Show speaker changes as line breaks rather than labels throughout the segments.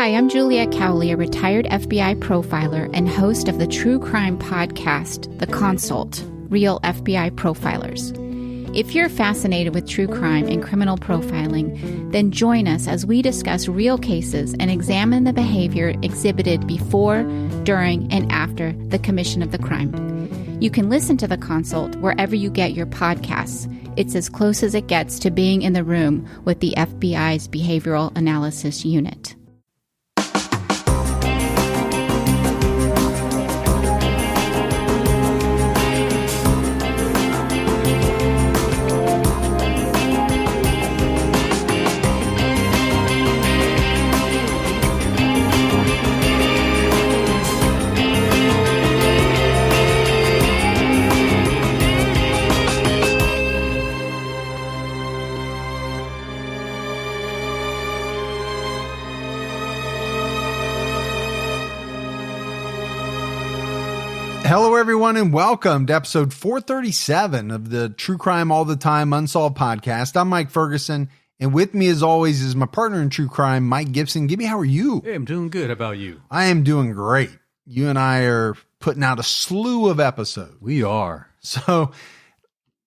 Hi, I'm Juliet Cowley, a retired FBI profiler and host of the true crime podcast, The Consult, Real FBI Profilers. If you're fascinated with true crime and criminal profiling, then join us as we discuss real cases and examine the behavior exhibited before, during, and after the commission of the crime. You can listen to The Consult wherever you get your podcasts. It's as close as it gets to being in the room with the FBI's Behavioral Analysis Unit.
Hello, everyone, and welcome to episode 437 of the True Crime All the Time Unsolved podcast. I'm Mike Ferguson, and with me, as always, is my partner in true crime, Mike Gibson. Gibby, how are you?
Hey, I'm doing good. How about you?
I am doing great. You and I are putting out a slew of episodes.
We are.
So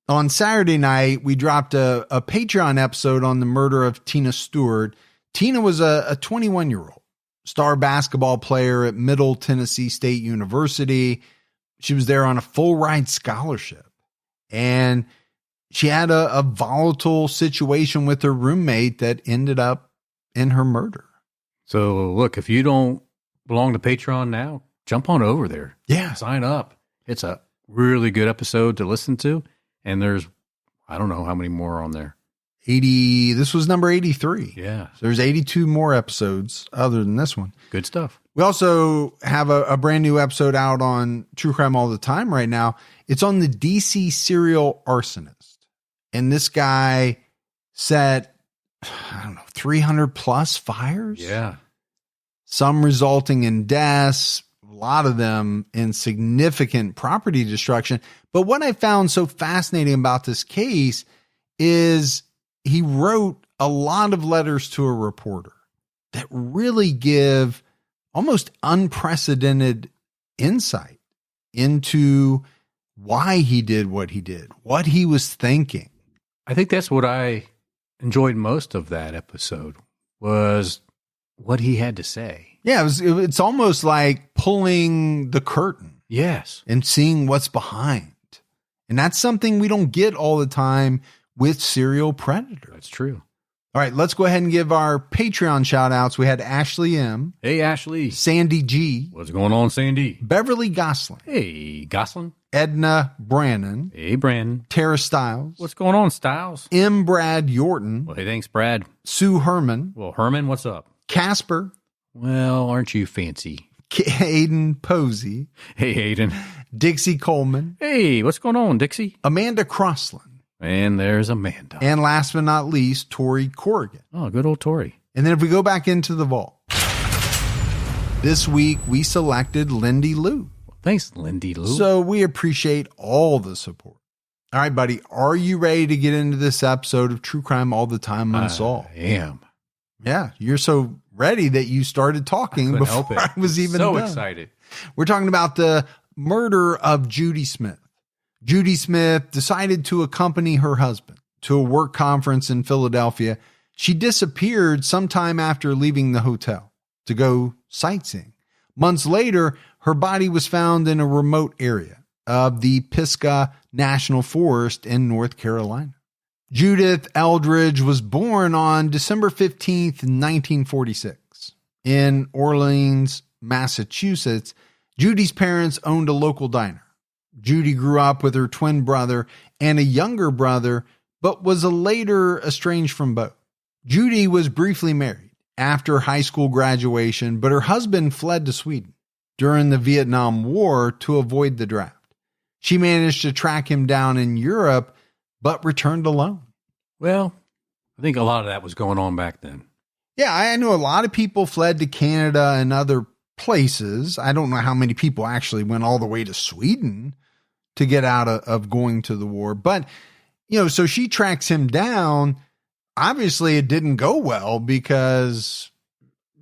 on Saturday night, we dropped a Patreon episode on the murder of Tina Stewart. Tina was a 21-year-old star basketball player at Middle Tennessee State University. She was there on a full ride scholarship, and she had a volatile situation with her roommate that ended up in her murder.
So look, if you don't belong to Patreon now, jump on over there.
Yeah.
Sign up. It's a really good episode to listen to. And there's, I don't know how many more on there.
This was number 83.
Yeah.
So there's 82 more episodes other than this one.
Good stuff.
We also have a brand new episode out on True Crime All the Time right now. It's on the DC serial arsonist. And this guy set, 300 plus fires.
Yeah.
Some resulting in deaths, a lot of them in significant property destruction. But what I found so fascinating about this case is he wrote a lot of letters to a reporter that really give almost unprecedented insight into why he did what he did, what he was thinking.
I think that's what I enjoyed most of that episode was what he had to say.
Yeah, it's almost like pulling the curtain.
Yes.
And seeing what's behind. And that's something we don't get all the time with serial predators.
That's true.
All right, let's go ahead and give our Patreon shout outs. We had Ashley M.
Hey, Ashley.
Sandy G.
What's going on, Sandy?
Beverly Gosling.
Hey, Gosling.
Edna Brannon.
Hey, Brandon.
Tara Stiles.
What's going on, Stiles?
M. Brad Yorton.
Well, hey, thanks, Brad.
Sue Herman.
Well, Herman, what's up?
Casper.
Well, aren't you fancy?
Aiden Posey.
Hey, Aiden.
Dixie Coleman.
Hey, what's going on, Dixie?
Amanda Crossland.
And there's Amanda.
And last but not least, Tori Corrigan.
Oh, good old Tori.
And then if we go back into the vault, this week we selected Lindy Lou.
Thanks, Lindy Lou.
So we appreciate all the support. All right, buddy, are you ready to get into this episode of True Crime All the Time Unsolved?
I am.
Yeah, you're so ready that you started talking before I was even
so
done.
Excited.
We're talking about the murder of Judy Smith. Judy Smith decided to accompany her husband to a work conference in Philadelphia. She disappeared sometime after leaving the hotel to go sightseeing. Months later, her body was found in a remote area of the Pisgah National Forest in North Carolina. Judith Eldridge was born on December 15th, 1946. In Orleans, Massachusetts, Judy's parents owned a local diner. Judy grew up with her twin brother and a younger brother, but was later estranged from both. Judy was briefly married after high school graduation, but her husband fled to Sweden during the Vietnam War to avoid the draft. She managed to track him down in Europe, but returned alone.
Well, I think a lot of that was going on back then.
Yeah, I know a lot of people fled to Canada and other places. I don't know how many people actually went all the way to Sweden to get out of going to the war. But, so she tracks him down. Obviously, it didn't go well because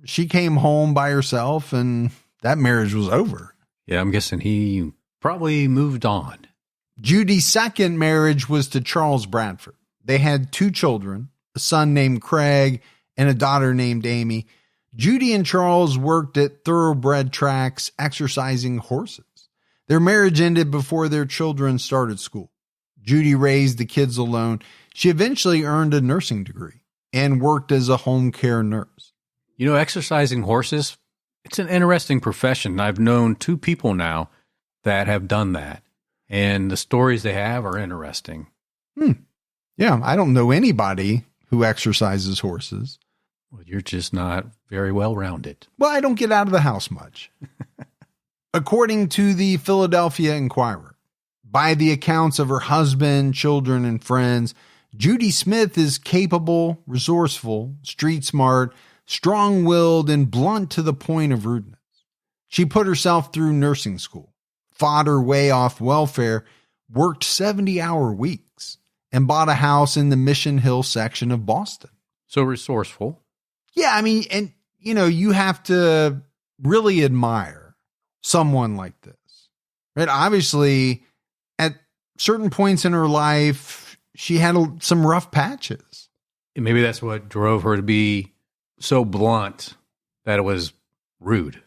she came home by herself and that marriage was over.
Yeah, I'm guessing he probably moved on.
Judy's second marriage was to Charles Bradford. They had 2 children, a son named Craig and a daughter named Amy. Judy and Charles worked at thoroughbred tracks exercising horses. Their marriage ended before their children started school. Judy raised the kids alone. She eventually earned a nursing degree and worked as a home care nurse.
You know, exercising horses, it's an interesting profession. I've known 2 people now that have done that, and the stories they have are interesting.
Yeah, I don't know anybody who exercises horses.
Well, you're just not very well-rounded.
Well, I don't get out of the house much. According to the Philadelphia Inquirer, by the accounts of her husband, children, and friends, Judy Smith is capable, resourceful, street smart, strong-willed, and blunt to the point of rudeness. She put herself through nursing school, fought her way off welfare, worked 70-hour weeks, and bought a house in the Mission Hill section of Boston.
So resourceful.
Yeah, I mean, and you know, you have to really admire someone like this, right? Obviously, at certain points in her life, she had some rough patches.
And maybe that's what drove her to be so blunt that it was rude.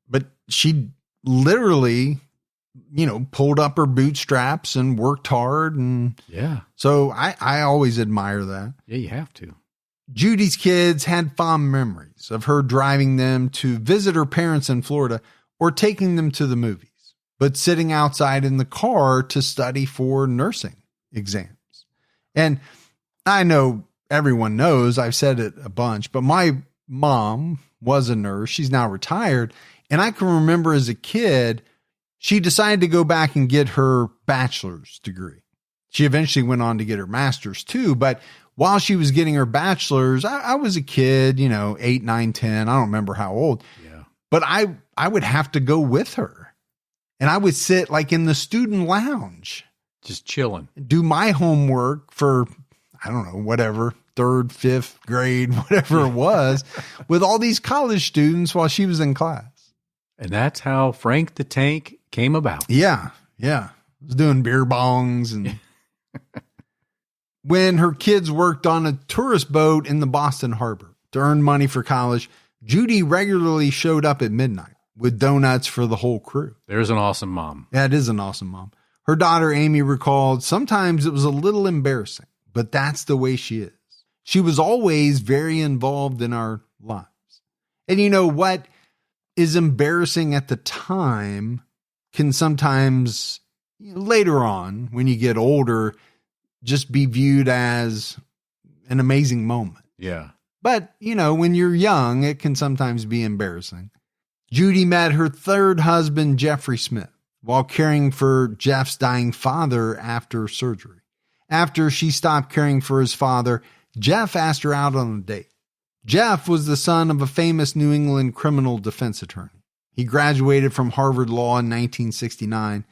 But she literally, pulled up her bootstraps and worked hard. And
yeah.
So I always admire that.
Yeah, you have to.
Judy's kids had fond memories of her driving them to visit her parents in Florida or taking them to the movies, but sitting outside in the car to study for nursing exams. And I know everyone knows, I've said it a bunch, but my mom was a nurse. She's now retired. And I can remember as a kid, she decided to go back and get her bachelor's degree. She eventually went on to get her master's too, but while she was getting her bachelor's, I was a kid, 8, 9, 10. I don't remember how old.
Yeah.
But I would have to go with her. And I would sit like in the student lounge.
Just chilling.
Do my homework for, I don't know, whatever, 3rd, 5th grade, whatever it was, with all these college students while she was in class.
And that's how Frank the Tank came about.
Yeah. I was doing beer bongs and... When her kids worked on a tourist boat in the Boston Harbor to earn money for college, Judy regularly showed up at midnight with donuts for the whole crew.
There's an awesome mom.
Yeah, it is an awesome mom. Her daughter, Amy, recalled, sometimes it was a little embarrassing, but that's the way she is. She was always very involved in our lives. And you know what is embarrassing at the time can sometimes, later on, when you get older, just be viewed as an amazing moment.
Yeah.
But, when you're young, it can sometimes be embarrassing. Judy met her 3rd husband, Jeffrey Smith, while caring for Jeff's dying father after surgery. After she stopped caring for his father, Jeff asked her out on a date. Jeff was the son of a famous New England criminal defense attorney. He graduated from Harvard Law in 1969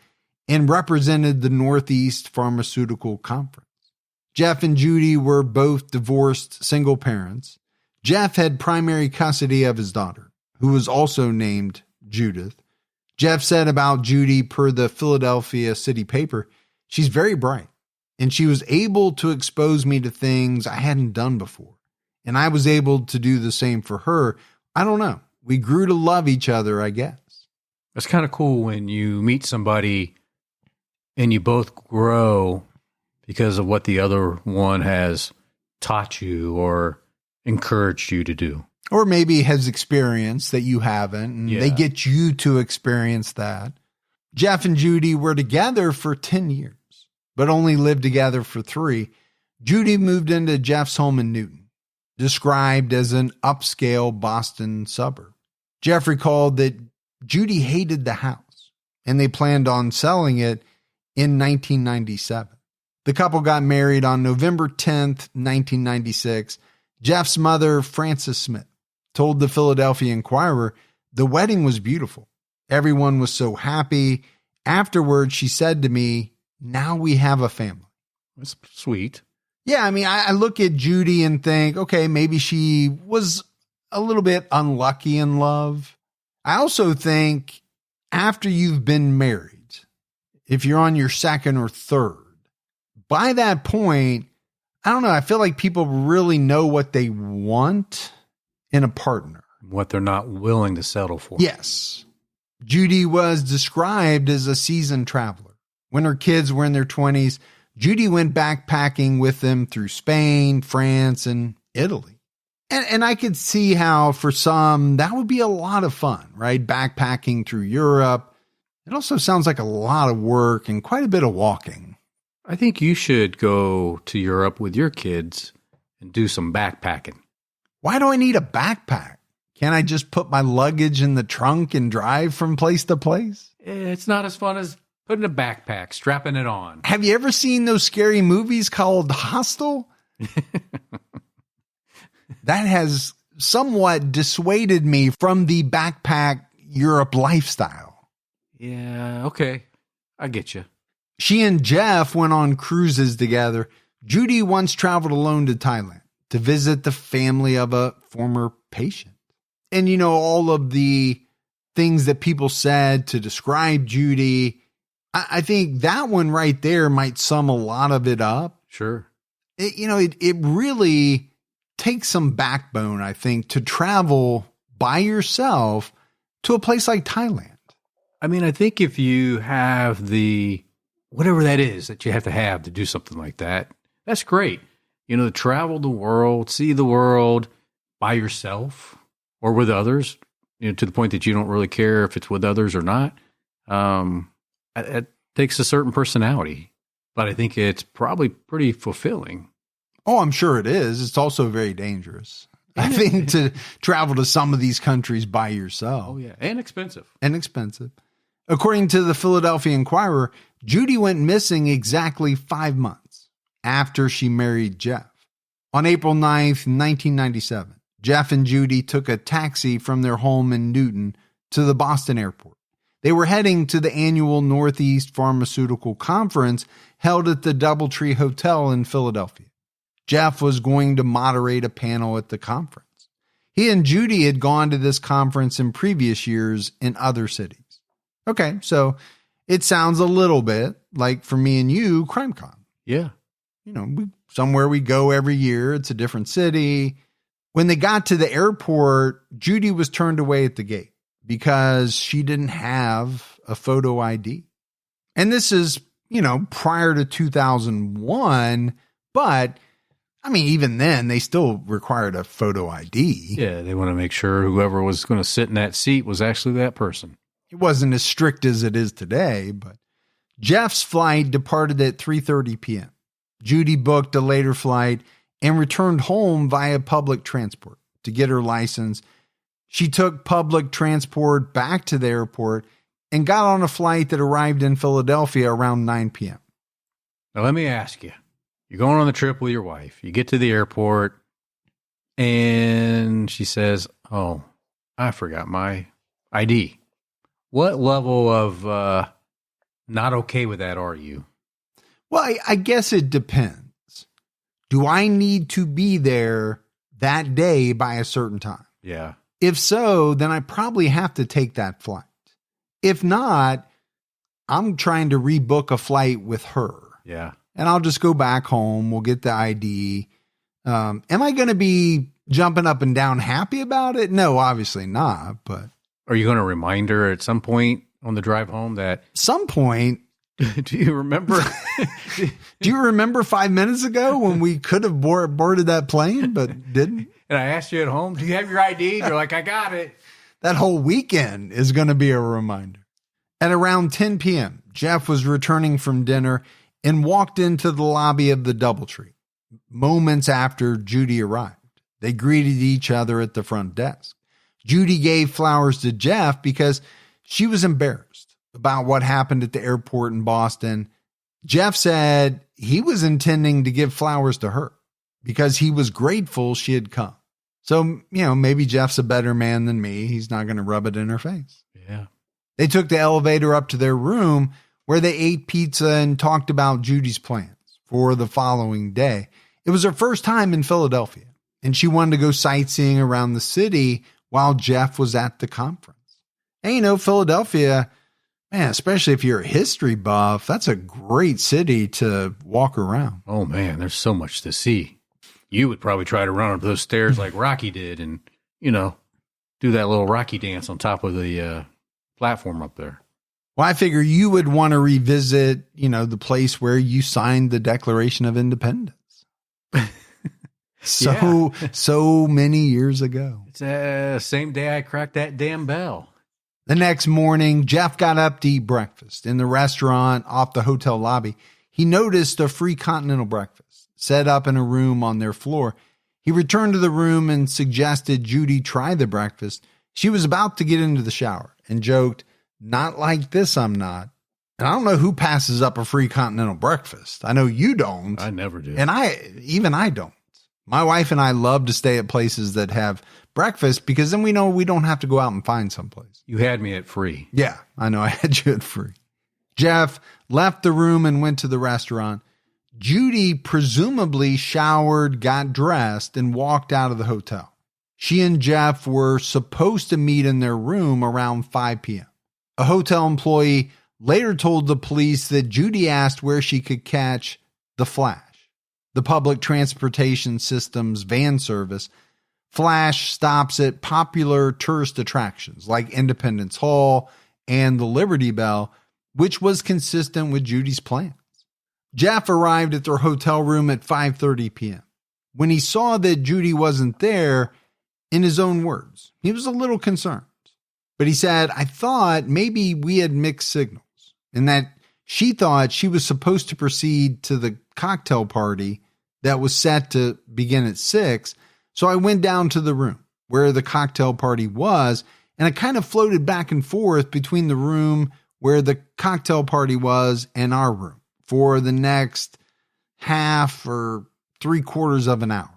and represented the Northeast Pharmaceutical Conference. Jeff and Judy were both divorced single parents. Jeff had primary custody of his daughter, who was also named Judith. Jeff said about Judy, per the Philadelphia City paper, she's very bright, and she was able to expose me to things I hadn't done before. And I was able to do the same for her. I don't know. We grew to love each other, I guess.
It's kind of cool when you meet somebody and you both grow because of what the other one has taught you or encouraged you to do.
Or maybe has experienced that you haven't, and they get you to experience that. Jeff and Judy were together for 10 years, but only lived together for 3. Judy moved into Jeff's home in Newton, described as an upscale Boston suburb. Jeff recalled that Judy hated the house, and they planned on selling it in 1997. The couple got married on November 10th, 1996. Jeff's mother, Frances Smith, told the Philadelphia Inquirer the wedding was beautiful. Everyone was so happy. Afterwards, she said to me, now we have a family.
That's sweet.
Yeah, I mean, I look at Judy and think, okay, maybe she was a little bit unlucky in love. I also think after you've been married, if you're on your second or third, by that point, I don't know, I feel like people really know what they want in a partner.
What they're not willing to settle for.
Yes. Judy was described as a seasoned traveler. When her kids were in their 20s, Judy went backpacking with them through Spain, France, and Italy. And I could see how for some that would be a lot of fun, right? Backpacking through Europe. It also sounds like a lot of work and quite a bit of walking.
I think you should go to Europe with your kids and do some backpacking.
Why do I need a backpack? Can't I just put my luggage in the trunk and drive from place to place?
It's not as fun as putting a backpack, strapping it on.
Have you ever seen those scary movies called Hostel? That has somewhat dissuaded me from the backpack Europe lifestyle.
Yeah, okay. I get you.
She and Jeff went on cruises together. Judy once traveled alone to Thailand to visit the family of a former patient. And, you know, all of the things that people said to describe Judy, I think that one right there might sum a lot of it up.
Sure.
It really takes some backbone, I think, to travel by yourself to a place like Thailand.
I mean, I think if you have the, whatever that is that you have to do something like that, that's great. You know, to travel the world, see the world by yourself or with others, you know, to the point that you don't really care if it's with others or not. It takes a certain personality, but I think it's probably pretty fulfilling.
Oh, I'm sure it is. It's also very dangerous. I think to travel to some of these countries by yourself.
Oh, yeah. And expensive.
According to the Philadelphia Inquirer, Judy went missing exactly 5 months after she married Jeff. On April 9th, 1997, Jeff and Judy took a taxi from their home in Newton to the Boston airport. They were heading to the annual Northeast Pharmaceutical Conference held at the Doubletree Hotel in Philadelphia. Jeff was going to moderate a panel at the conference. He and Judy had gone to this conference in previous years in other cities. Okay, so it sounds a little bit like, for me and you, CrimeCon.
Yeah.
You know, somewhere we go every year. It's a different city. When they got to the airport, Judy was turned away at the gate because she didn't have a photo ID. And this is, you know, prior to 2001, but I mean, even then, they still required a photo ID.
Yeah, they want to make sure whoever was going to sit in that seat was actually that person.
It wasn't as strict as it is today, but Jeff's flight departed at 3:30 p.m. Judy booked a later flight and returned home via public transport to get her license. She took public transport back to the airport and got on a flight that arrived in Philadelphia around 9 p.m.
Now, let me ask you. You're going on the trip with your wife. You get to the airport, and she says, "Oh, I forgot my ID." What level of not okay with that are you?
Well, I guess it depends. Do I need to be there that day by a certain time?
Yeah.
If so, then I probably have to take that flight. If not, I'm trying to rebook a flight with her.
Yeah.
And I'll just go back home. We'll get the ID. Am I going to be jumping up and down happy about it? No, obviously not. But
are you going to remind her at some point on the drive home that
some point?
Do you remember?
Do you remember 5 minutes ago when we could have boarded that plane but didn't?
And I asked you at home, "Do you have your ID?" You're like, "I got it."
That whole weekend is going to be a reminder. At around 10 p.m., Jeff was returning from dinner and walked into the lobby of the Doubletree. Moments after Judy arrived, they greeted each other at the front desk. Judy gave flowers to Jeff because she was embarrassed about what happened at the airport in Boston. Jeff said he was intending to give flowers to her because he was grateful she had come. So, you know, maybe Jeff's a better man than me. He's not going to rub it in her face.
Yeah.
They took the elevator up to their room where they ate pizza and talked about Judy's plans for the following day. It was her first time in Philadelphia, and she wanted to go sightseeing around the city while Jeff was at the conference. And Philadelphia, man, especially if you're a history buff, that's a great city to walk around.
Oh, man, there's so much to see. You would probably try to run up those stairs like Rocky did and, do that little Rocky dance on top of the platform up there.
Well, I figure you would want to revisit, the place where you signed the Declaration of Independence. So many years ago.
It's the same day I cracked that damn bell.
The next morning, Jeff got up to eat breakfast in the restaurant off the hotel lobby. He noticed a free continental breakfast set up in a room on their floor. He returned to the room and suggested Judy try the breakfast. She was about to get into the shower and joked, "Not like this, I'm not." And I don't know who passes up a free continental breakfast. I know you don't.
I never do.
And I don't. My wife and I love to stay at places that have breakfast because then we know we don't have to go out and find someplace.
You had me at free.
Yeah, I know I had you at free. Jeff left the room and went to the restaurant. Judy presumably showered, got dressed, and walked out of the hotel. She and Jeff were supposed to meet in their room around 5 p.m. A hotel employee later told the police that Judy asked where she could catch the Flash, the public transportation system's van service. Flash stops at popular tourist attractions like Independence Hall and the Liberty Bell, which was consistent with Judy's plans. Jeff arrived at their hotel room at 5:30 p.m. When he saw that Judy wasn't there, in his own words, he was a little concerned. But he said, "I thought maybe we had mixed signals and that she thought she was supposed to proceed to the cocktail party that was set to begin at 6. So I went down to the room where the cocktail party was, and I kind of floated back and forth between the room where the cocktail party was and our room for the next half or 3/4 of an hour."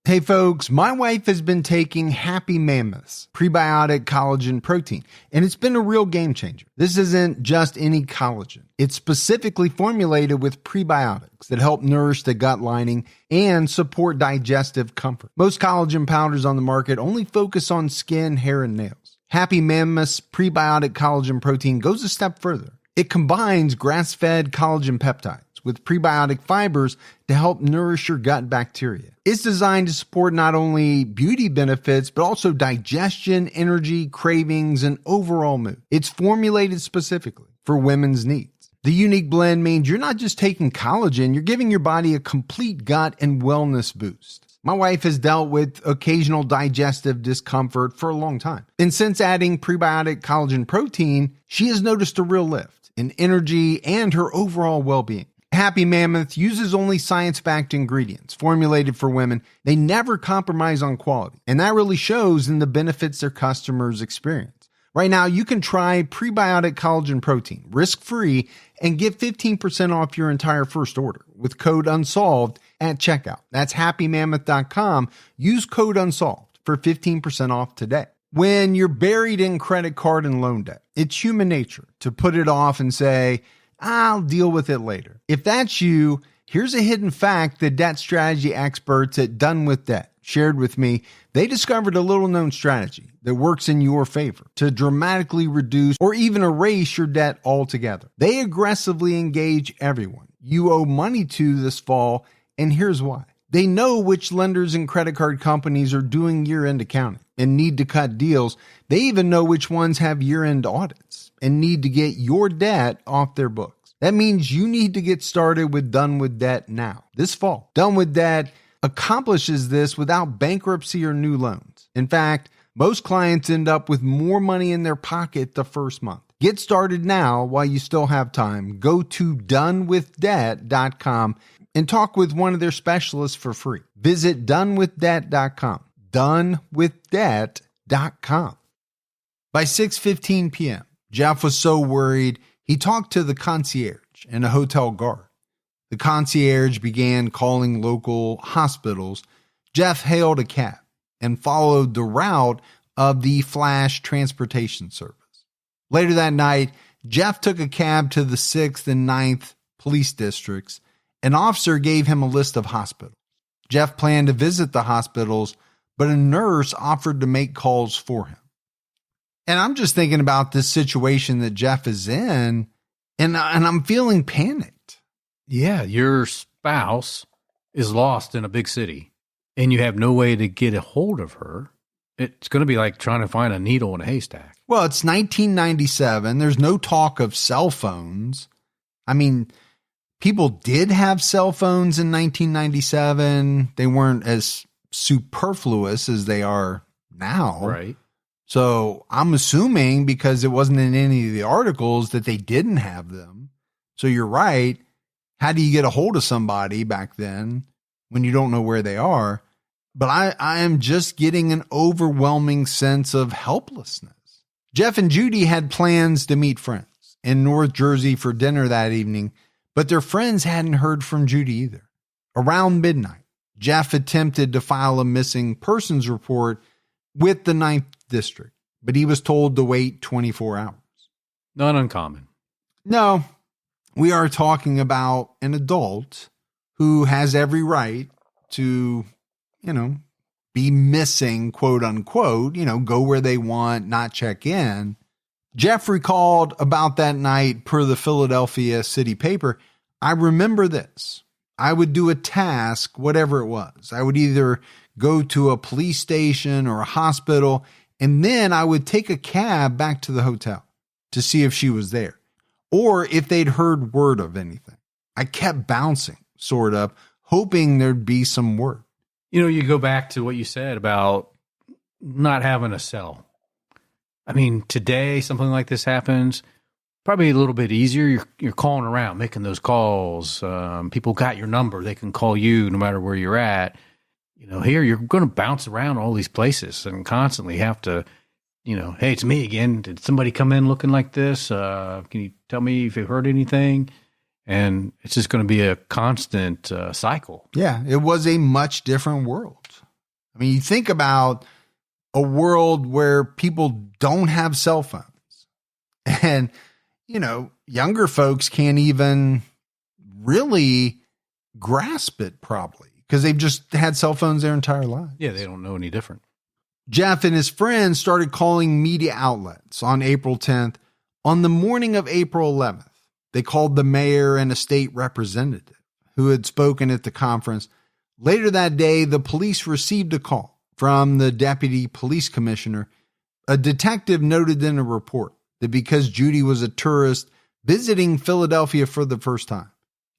Hey folks, my wife has been taking Happy Mammoth's prebiotic collagen protein, and it's been a real game changer. This isn't just any collagen. It's specifically formulated with prebiotics that help nourish the gut lining and support digestive comfort. Most collagen powders on the market only focus on skin, hair, and nails. Happy Mammoth's prebiotic collagen protein goes a step further. It combines grass-fed collagen peptides with prebiotic fibers to help nourish your gut bacteria. It's designed to support not only beauty benefits, but also digestion, energy, cravings, and overall mood. It's formulated specifically for women's needs. The unique blend means you're not just taking collagen, you're giving your body a complete gut and wellness boost. My wife has dealt with occasional digestive discomfort for a long time. And since adding prebiotic collagen protein, she has noticed a real lift in energy and her overall well-being. Happy Mammoth uses only science-backed ingredients formulated for women. They never compromise on quality, and that really shows in the benefits their customers experience. Right now, you can try prebiotic collagen protein risk-free and get 15% off your entire first order with code UNSOLVED at checkout. That's happymammoth.com. Use code UNSOLVED for 15% off today. When you're buried in credit card and loan debt, it's human nature to put it off and say, "I'll deal with it later." If that's you, here's a hidden fact that debt strategy experts at Done With Debt shared with me. They discovered a little known strategy that works in your favor to dramatically reduce or even erase your debt altogether. They aggressively engage everyone you owe money to this fall, and here's why. They know which lenders and credit card companies are doing year-end accounting and need to cut deals. They even know which ones have year-end audits and need to get your debt off their books. That means you need to get started with Done With Debt now, this fall. Done With Debt accomplishes this without bankruptcy or new loans. In fact, most clients end up with more money in their pocket the first month. Get started now while you still have time. Go to donewithdebt.com and talk with one of their specialists for free. Visit donewithdebt.com. Donewithdebt.com. By 6:15 p.m., Jeff was so worried, he talked to the concierge and a hotel guard. The concierge began calling local hospitals. Jeff hailed a cab and followed the route of the Flash transportation service. Later that night, Jeff took a cab to the 6th and 9th police districts. An officer gave him a list of hospitals. Jeff planned to visit the hospitals, but a nurse offered to make calls for him. And I'm just thinking about this situation that Jeff is in, and I'm feeling panicked.
Yeah, your spouse is lost in a big city, and you have no way to get a hold of her. It's going to be like trying to find a needle in a haystack.
Well, it's 1997. There's no talk of cell phones. I mean, people did have cell phones in 1997. They weren't as superfluous as they are now.
Right.
So I'm assuming, because it wasn't in any of the articles, that they didn't have them. So you're right. How do you get a hold of somebody back then when you don't know where they are? But I am just getting an overwhelming sense of helplessness. Jeff and Judy had plans to meet friends in North Jersey for dinner that evening, but their friends hadn't heard from Judy either. Around midnight, Jeff attempted to file a missing persons report with the 9th District, but he was told to wait 24 hours.
Not uncommon.
No, we are talking about an adult who has every right to, be missing, quote unquote, go where they want, not check in. Jeff recalled about that night per the Philadelphia City paper. I remember this. I would do a task, whatever it was. I would either go to a police station or a hospital, and then I would take a cab back to the hotel to see if she was there or if they'd heard word of anything. I kept bouncing, sort of, hoping there'd be some word.
You go back to what you said about not having a cell. I mean, today, something like this happens, probably a little bit easier. You're calling around, making those calls. People got your number. They can call you no matter where you're at. Here you're going to bounce around all these places and constantly have to, hey, it's me again. Did somebody come in looking like this? Can you tell me if you heard anything? And it's just going to be a constant cycle.
Yeah, it was a much different world. I mean, you think about a world where people don't have cell phones and, younger folks can't even really grasp it probably because they've just had cell phones their entire lives.
Yeah, they don't know any different.
Jeff and his friends started calling media outlets on April 10th. On the morning of April 11th, they called the mayor and a state representative who had spoken at the conference. Later that day, the police received a call from the deputy police commissioner. A detective noted in a report that because Judy was a tourist visiting Philadelphia for the first time,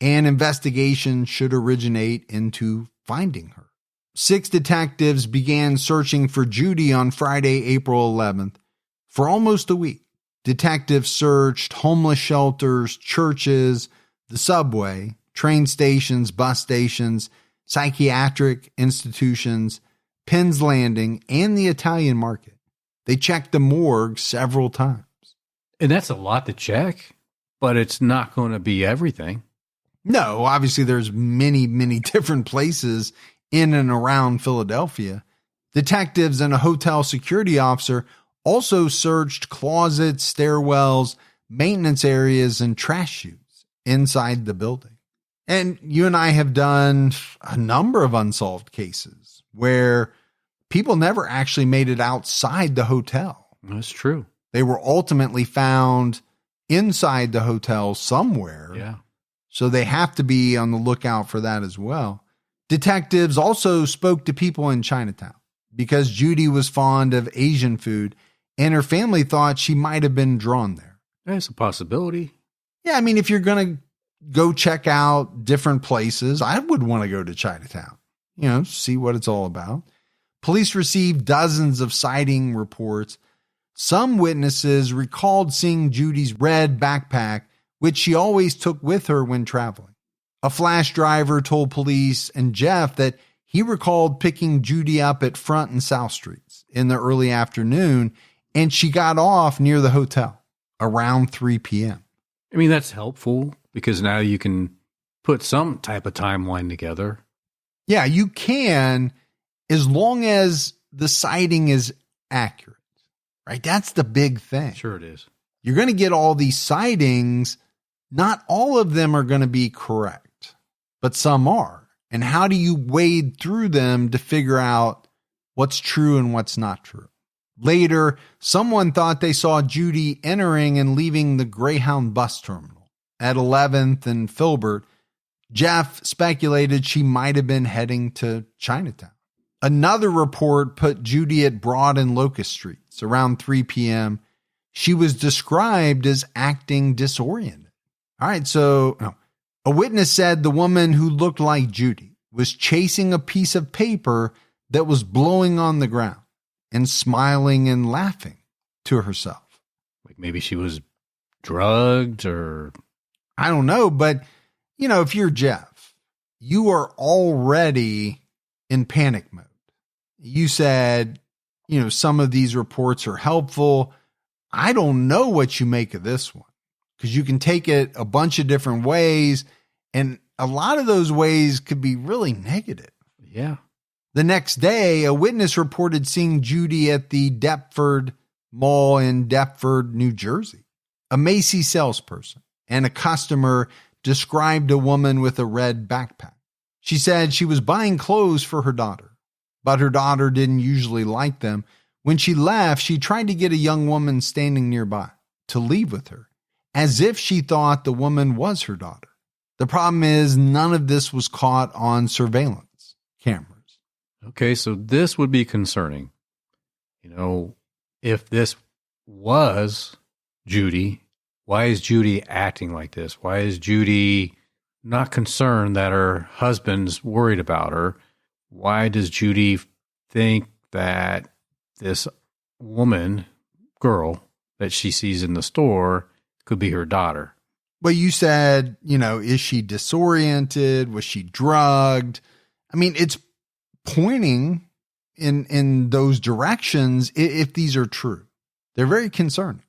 an investigation should originate into finding her. 6 detectives began searching for Judy on Friday, April 11th. For almost a week, detectives searched homeless shelters, churches, the subway, train stations, bus stations, psychiatric institutions, Penn's Landing, and the Italian market. They checked the morgue several times.
And that's a lot to check, but it's not going to be everything.
No, obviously there's many, many different places in and around Philadelphia. Detectives and a hotel security officer also searched closets, stairwells, maintenance areas, and trash chutes inside the building. And you and I have done a number of unsolved cases where people never actually made it outside the hotel.
That's true.
They were ultimately found inside the hotel somewhere.
Yeah.
So they have to be on the lookout for that as well. Detectives also spoke to people in Chinatown because Judy was fond of Asian food and her family thought she might have been drawn there.
That's a possibility.
Yeah, I mean, if you're going to go check out different places, I would want to go to Chinatown, see what it's all about. Police received dozens of sighting reports. Some witnesses recalled seeing Judy's red backpack, which she always took with her when traveling. A flash driver told police and Jeff that he recalled picking Judy up at Front and South Streets in the early afternoon, and she got off near the hotel around 3 p.m.
I mean, that's helpful because now you can put some type of timeline together.
Yeah, you can, as long as the sighting is accurate, right? That's the big thing.
Sure it is.
You're going to get all these sightings. Not all of them are going to be correct, but some are. And how do you wade through them to figure out what's true and what's not true? Later, someone thought they saw Judy entering and leaving the Greyhound bus terminal at 11th and Filbert. Jeff speculated she might have been heading to Chinatown. Another report put Judy at Broad and Locust Streets around 3 p.m. She was described as acting disoriented. All right, so a witness said the woman who looked like Judy was chasing a piece of paper that was blowing on the ground and smiling and laughing to herself.
Like maybe she was drugged or...
I don't know, but, if you're Jeff, you are already in panic mode. You said, some of these reports are helpful. I don't know what you make of this one, because you can take it a bunch of different ways, and a lot of those ways could be really negative.
Yeah.
The next day, a witness reported seeing Judy at the Deptford Mall in Deptford, New Jersey. A Macy's salesperson and a customer described a woman with a red backpack. She said she was buying clothes for her daughter, but her daughter didn't usually like them. When she left, she tried to get a young woman standing nearby to leave with her, as if she thought the woman was her daughter. The problem is none of this was caught on surveillance cameras.
Okay, so this would be concerning. If this was Judy, why is Judy acting like this? Why is Judy not concerned that her husband's worried about her? Why does Judy think that this girl that she sees in the store could be her daughter?
Well, you said, is she disoriented? Was she drugged? I mean, it's pointing in those directions if these are true. They're very concerning.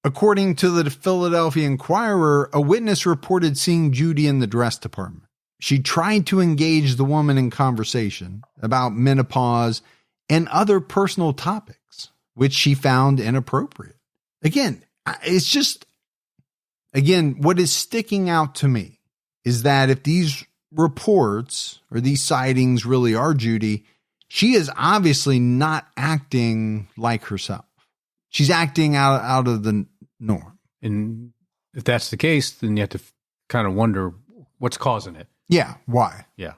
According to the Philadelphia Inquirer, a witness reported seeing Judy in the dress department. She tried to engage the woman in conversation about menopause and other personal topics, which she found inappropriate. Again, what is sticking out to me is that if these reports or these sightings really are Judy, she is obviously not acting like herself. She's acting out of the norm.
And if that's the case, then you have to kind of wonder what's causing it.
Yeah, why?
Yeah.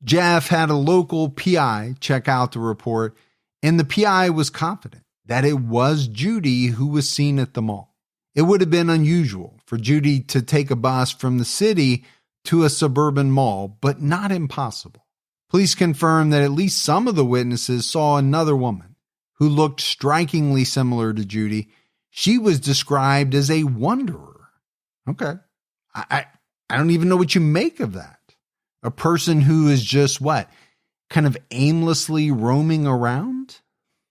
Jeff had a local PI check out the report, and the PI was confident that it was Judy who was seen at the mall. It would have been unusual for Judy to take a bus from the city to a suburban mall, but not impossible. Police confirmed that at least some of the witnesses saw another woman who looked strikingly similar to Judy. She was described as a wanderer. Okay. I don't even know what you make of that. A person who is just kind of aimlessly roaming around?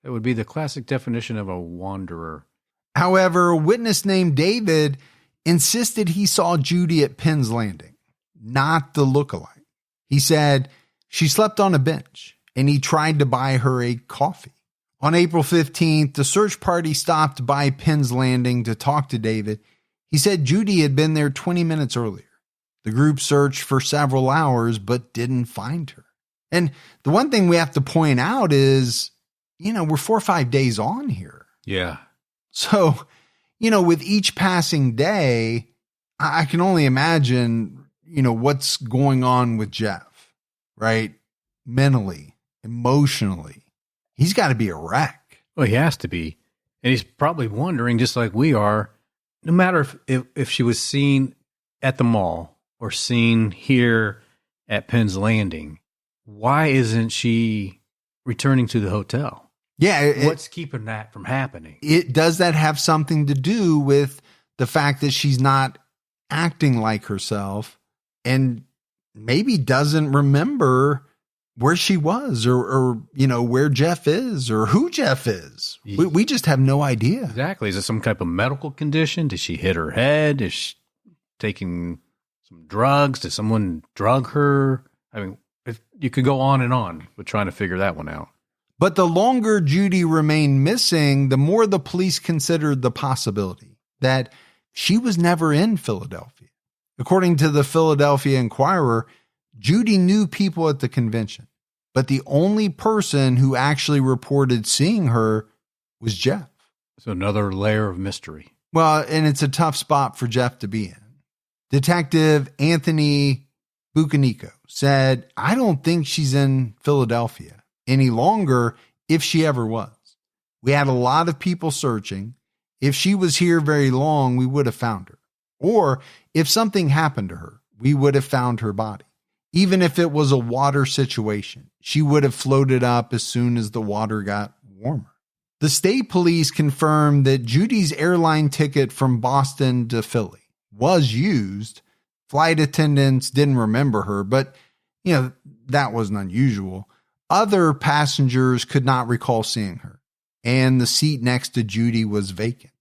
That would be the classic definition of a wanderer.
However, a witness named David insisted he saw Judy at Penn's Landing, not the lookalike. He said she slept on a bench and he tried to buy her a coffee. On April 15th, the search party stopped by Penn's Landing to talk to David. He said Judy had been there 20 minutes earlier. The group searched for several hours but didn't find her. And the one thing we have to point out is, we're 4 or 5 days on here.
Yeah.
So, with each passing day, I can only imagine, what's going on with Jeff, right? Mentally, emotionally. He's got to be a wreck.
Well, he has to be. And he's probably wondering, just like we are, no matter if she was seen at the mall or seen here at Penn's Landing, why isn't she returning to the hotel?
Yeah.
What's keeping that from happening?
Does that have something to do with the fact that she's not acting like herself and maybe doesn't remember where she was or where Jeff is or who Jeff is? We just have no idea.
Exactly. Is it some type of medical condition? Did she hit her head? Is she taking some drugs? Did someone drug her? I mean, you could go on with trying to figure that one out.
But the longer Judy remained missing, the more the police considered the possibility that she was never in Philadelphia. According to the Philadelphia Inquirer, Judy knew people at the convention, but the only person who actually reported seeing her was Jeff.
So another layer of mystery.
Well, and it's a tough spot for Jeff to be in. Detective Anthony Bucanico said, I don't think she's in Philadelphia any longer if she ever was. We had a lot of people searching. If she was here very long, we would have found her. Or if something happened to her, we would have found her body. Even if it was a water situation, she would have floated up as soon as the water got warmer. The state police confirmed that Judy's airline ticket from Boston to Philly was used. Flight attendants didn't remember her, but that wasn't unusual. Other passengers could not recall seeing her, and the seat next to Judy was vacant.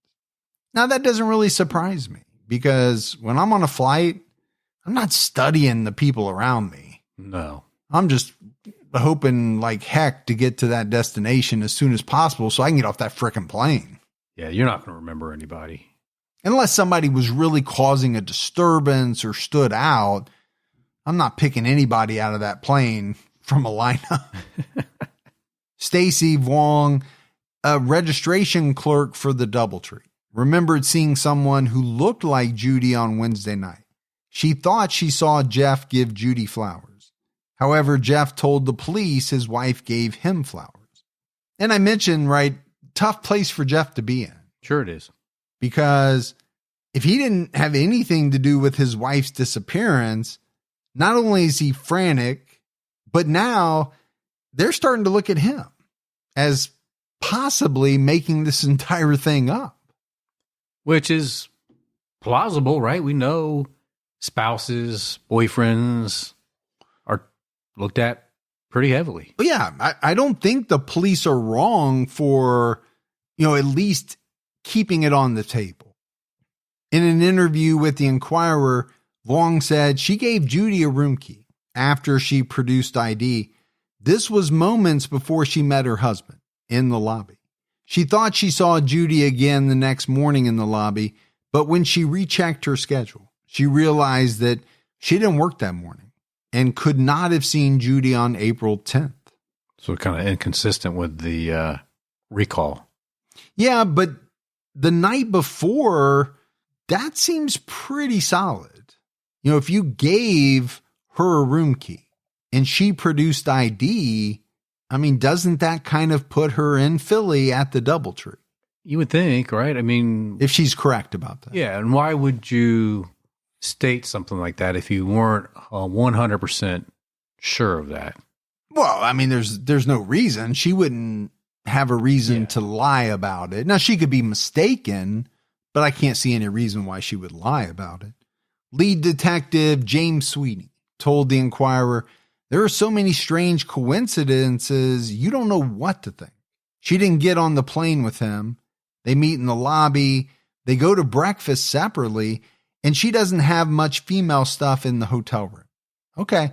Now, that doesn't really surprise me because when I'm on a flight, I'm not studying the people around me.
No.
I'm just hoping like heck to get to that destination as soon as possible so I can get off that frickin' plane.
Yeah, you're not going to remember anybody.
Unless somebody was really causing a disturbance or stood out, I'm not picking anybody out of that plane from a lineup. Stacy Vuong, a registration clerk for the DoubleTree, remembered seeing someone who looked like Judy on Wednesday night. She thought she saw Jeff give Judy flowers. However, Jeff told the police his wife gave him flowers. And I mentioned, right, tough place for Jeff to be in.
Sure it is.
Because if he didn't have anything to do with his wife's disappearance, not only is he frantic, but now they're starting to look at him as possibly making this entire thing up.
Which is plausible, right? We know spouses, boyfriends are looked at pretty heavily.
But yeah, I don't think the police are wrong for, at least keeping it on the table. In an interview with the Inquirer, Vuong said she gave Judy a room key after she produced ID. This was moments before she met her husband in the lobby. She thought she saw Judy again the next morning in the lobby, but when she rechecked her schedule, she realized that she didn't work that morning and could not have seen Judy on April 10th.
So kind of inconsistent with the recall.
Yeah, but the night before, that seems pretty solid. If you gave her a room key and she produced ID, doesn't that kind of put her in Philly at the DoubleTree?
You would think, right?
If she's correct about that.
Yeah, and why would you state something like that if you weren't 100% sure of that?
Well, there's no reason. She wouldn't have a reason to lie about it. Now, she could be mistaken, but I can't see any reason why she would lie about it. Lead detective James Sweeney told the Inquirer, there are so many strange coincidences, you don't know what to think. She didn't get on the plane with him. They meet in the lobby. They go to breakfast separately, and she doesn't have much female stuff in the hotel room. Okay.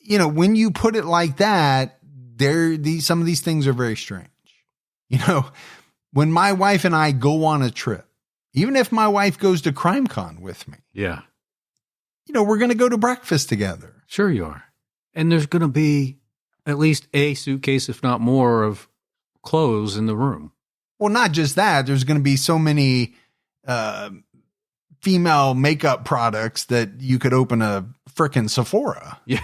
When you put it like that, some of these things are very strange. When my wife and I go on a trip, even if my wife goes to CrimeCon with me.
Yeah.
We're going to go to breakfast together.
Sure you are. And there's going to be at least a suitcase, if not more, of clothes in the room.
Well, not just that. There's going to be so many female makeup products that you could open a frickin' Sephora.
Yeah.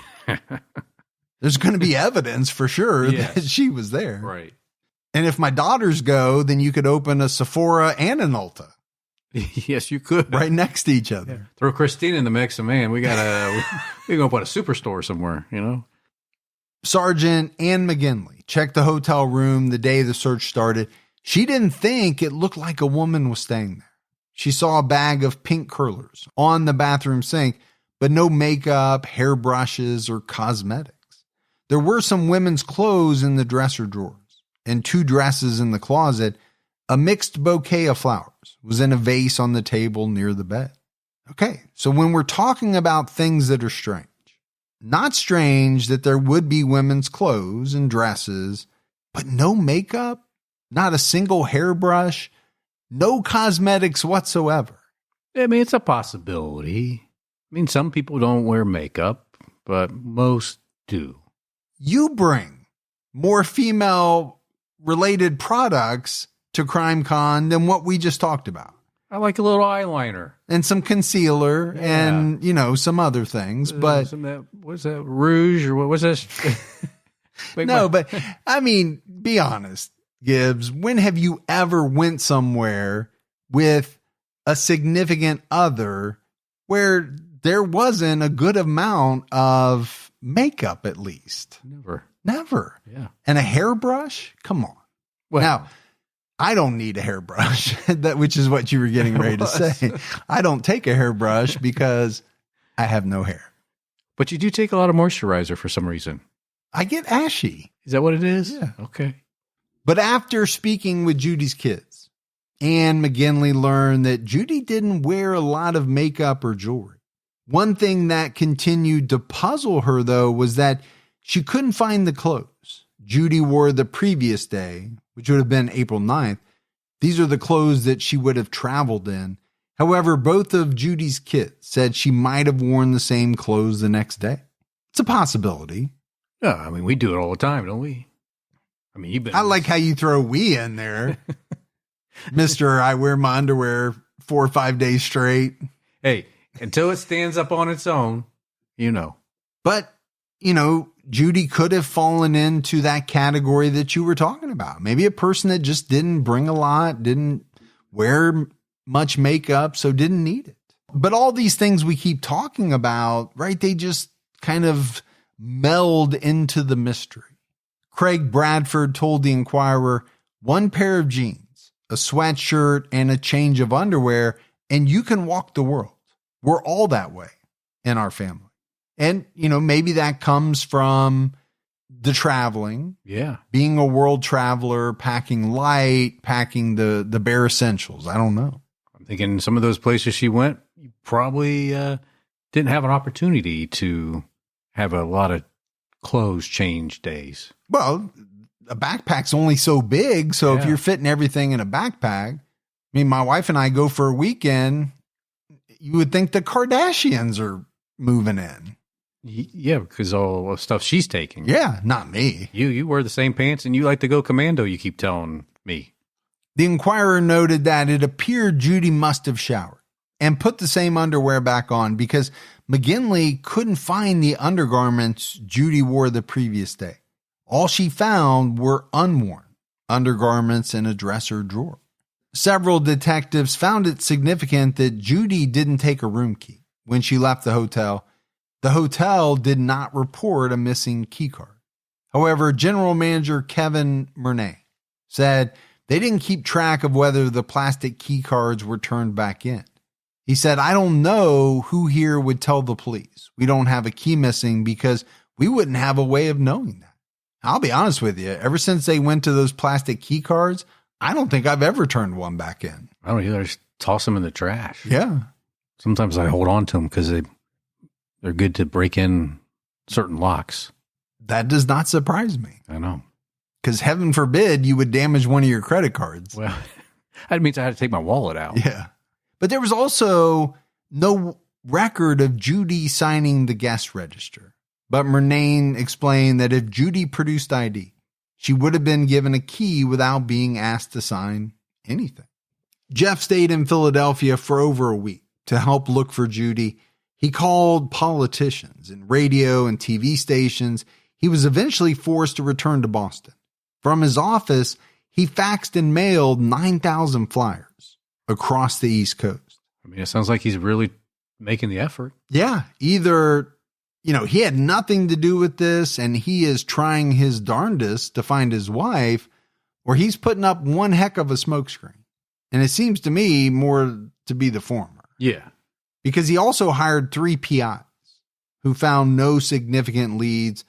There's going to be evidence for sure that she was there.
Right.
And if my daughters go, then you could open a Sephora and an Ulta.
Yes, you could.
Right next to each other.
Yeah. Throw Christine in the mix, and man, we're going to put a superstore somewhere,
Sergeant Ann McGinley checked the hotel room the day the search started. She didn't think it looked like a woman was staying there. She saw a bag of pink curlers on the bathroom sink, but no makeup, hairbrushes, or cosmetics. There were some women's clothes in the dresser drawers and 2 dresses in the closet. A mixed bouquet of flowers was in a vase on the table near the bed. Okay, so when we're talking about things that are strange, not strange that there would be women's clothes and dresses, but no makeup, not a single hairbrush, no cosmetics whatsoever.
It's a possibility. Some people don't wear makeup, but most do.
You bring more female-related products to CrimeCon than what we just talked about.
I like a little eyeliner.
And some concealer and, some other things. But
what's that, rouge or what was that?
but I mean, be honest, Gibbs. When have you ever went somewhere with a significant other where there wasn't a good amount of makeup, at least? Never.
Yeah.
And a hairbrush? Come on.
Well,
now, I don't need a hairbrush, which is what you were getting ready to say. I don't take a hairbrush because I have no hair.
But you do take a lot of moisturizer for some reason.
I get ashy.
Is that what it is?
Yeah.
Okay.
But after speaking with Judy's kids, Anne McGinley learned that Judy didn't wear a lot of makeup or jewelry. One thing that continued to puzzle her, though, was that she couldn't find the clothes Judy wore the previous day, which would have been April 9th. These are the clothes that she would have traveled in. However, both of Judy's kids said she might have worn the same clothes the next day. It's a possibility.
Yeah, I mean, we do it all the time, don't we? I mean,
I like how you throw "we" in there. Mr. I wear my underwear 4 or 5 days straight.
Hey, until it stands up on its own,
But, Judy could have fallen into that category that you were talking about. Maybe a person that just didn't bring a lot, didn't wear much makeup, so didn't need it. But all these things we keep talking about, right, they just kind of meld into the mystery. Craig Bradford told the Inquirer, one pair of jeans, a sweatshirt, and a change of underwear, and you can walk the world. We're all that way in our family. And, maybe that comes from the traveling.
Yeah. Being
a world traveler, packing light, packing the bare essentials. I don't know.
I'm thinking some of those places she went, you probably didn't have an opportunity to have a lot of clothes change days.
Well, a backpack's only so big. So if you're fitting everything in a backpack, my wife and I go for a weekend. You would think the Kardashians are moving in.
Yeah, because all the stuff she's taking.
Yeah, not me.
You wear the same pants and you like to go commando, you keep telling me.
The Inquirer noted that it appeared Judy must have showered and put the same underwear back on because McGinley couldn't find the undergarments Judy wore the previous day. All she found were unworn undergarments in a dresser drawer. Several detectives found it significant that Judy didn't take a room key when she left the hotel. The hotel did not report a missing key card. However, General Manager Kevin Murnay said they didn't keep track of whether the plastic key cards were turned back in. He said, I don't know who here would tell the police we don't have a key missing because we wouldn't have a way of knowing that. I'll be honest with you. Ever since they went to those plastic key cards, I don't think I've ever turned one back in.
I don't either. I just toss them in the trash.
Yeah.
Sometimes I hold on to them because they're good to break in certain locks.
That does not surprise me.
I know.
Because heaven forbid you would damage one of your credit cards.
Well, that means I had to take my wallet out.
Yeah. But there was also no record of Judy signing the guest register. But Murnane explained that if Judy produced ID, she would have been given a key without being asked to sign anything. Jeff stayed in Philadelphia for over a week to help look for Judy. He called politicians and radio and TV stations. He was eventually forced to return to Boston. From his office, he faxed and mailed 9,000 flyers across the East Coast.
I mean, it sounds like he's really making the effort.
Yeah, either, he had nothing to do with this and he is trying his darndest to find his wife, or he's putting up one heck of a smokescreen. And it seems to me more to be the former.
Yeah.
Because he also hired 3 PIs who found no significant leads.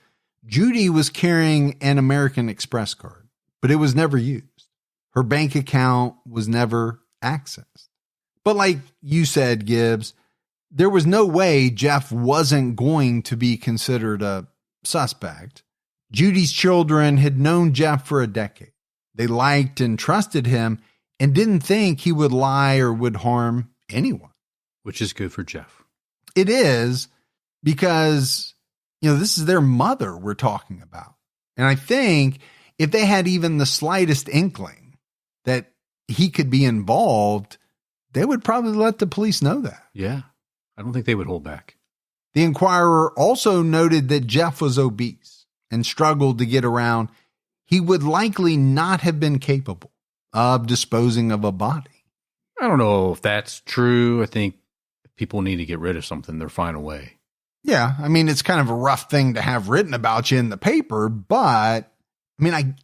Judy was carrying an American Express card, but it was never used. Her bank account was never accessed. But like you said, Gibbs, there was no way Jeff wasn't going to be considered a suspect. Judy's children had known Jeff for a decade. They liked and trusted him and didn't think he would lie or would harm anyone.
Which is good for Jeff.
It is, because This is their mother we're talking about. And I think if they had even the slightest inkling that he could be involved, they would probably let the police know that.
Yeah. I don't think they would hold back.
The Inquirer also noted that Jeff was obese and struggled to get around. He would likely not have been capable of disposing of a body.
I don't know if that's true. I think if people need to get rid of something, they'll find a way.
Yeah, I mean, it's kind of a rough thing to have written about you in the paper, but I mean,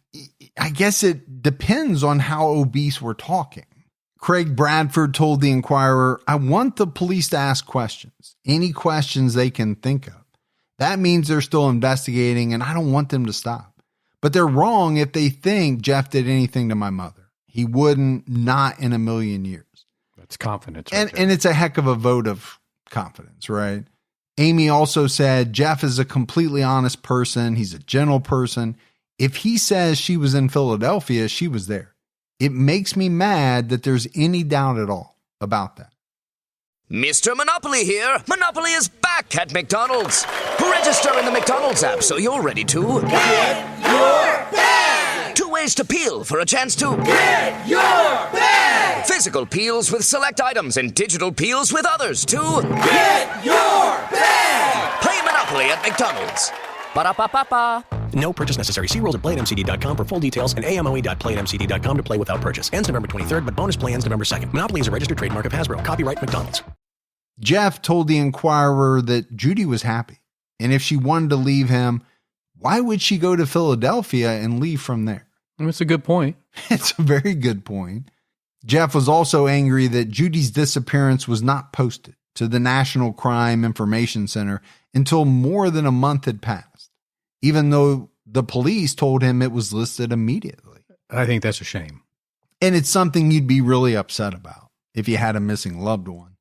I guess it depends on how obese we're talking. Craig Bradford told the Inquirer, "I want the police to ask questions, any questions they can think of. That means they're still investigating, and I don't want them to stop. But they're wrong if they think Jeff did anything to my mother. He wouldn't, not in a million years."
That's confidence.
And it's a heck of a vote of confidence, right? Amy also said, Jeff is a completely honest person. He's a gentle person. If he says she was in Philadelphia, she was there. It makes me mad that there's any doubt at all about that.
Mr. Monopoly here. Monopoly is back at McDonald's. Register in the McDonald's app so you're ready to get your bag. 2 ways to peel for a chance to get your bag. Physical peels with select items and digital peels with others to get your bag. Play Monopoly at McDonald's. Ba-da-ba-ba-ba.
No purchase necessary. See rules at playatmcd.com for full details and amoe.playatmcd.com to play without purchase. Ends November 23rd, but bonus play ends November 2nd. Monopoly is a registered trademark of Hasbro. Copyright McDonald's.
Jeff told the Inquirer that Judy was happy, and if she wanted to leave him, why would she go to Philadelphia and leave from there?
That's a good point.
It's a very good point. Jeff was also angry that Judy's disappearance was not posted to the National Crime Information Center until more than a month had passed, even though the police told him it was listed immediately.
I think that's a shame.
And it's something you'd be really upset about if you had a missing loved one.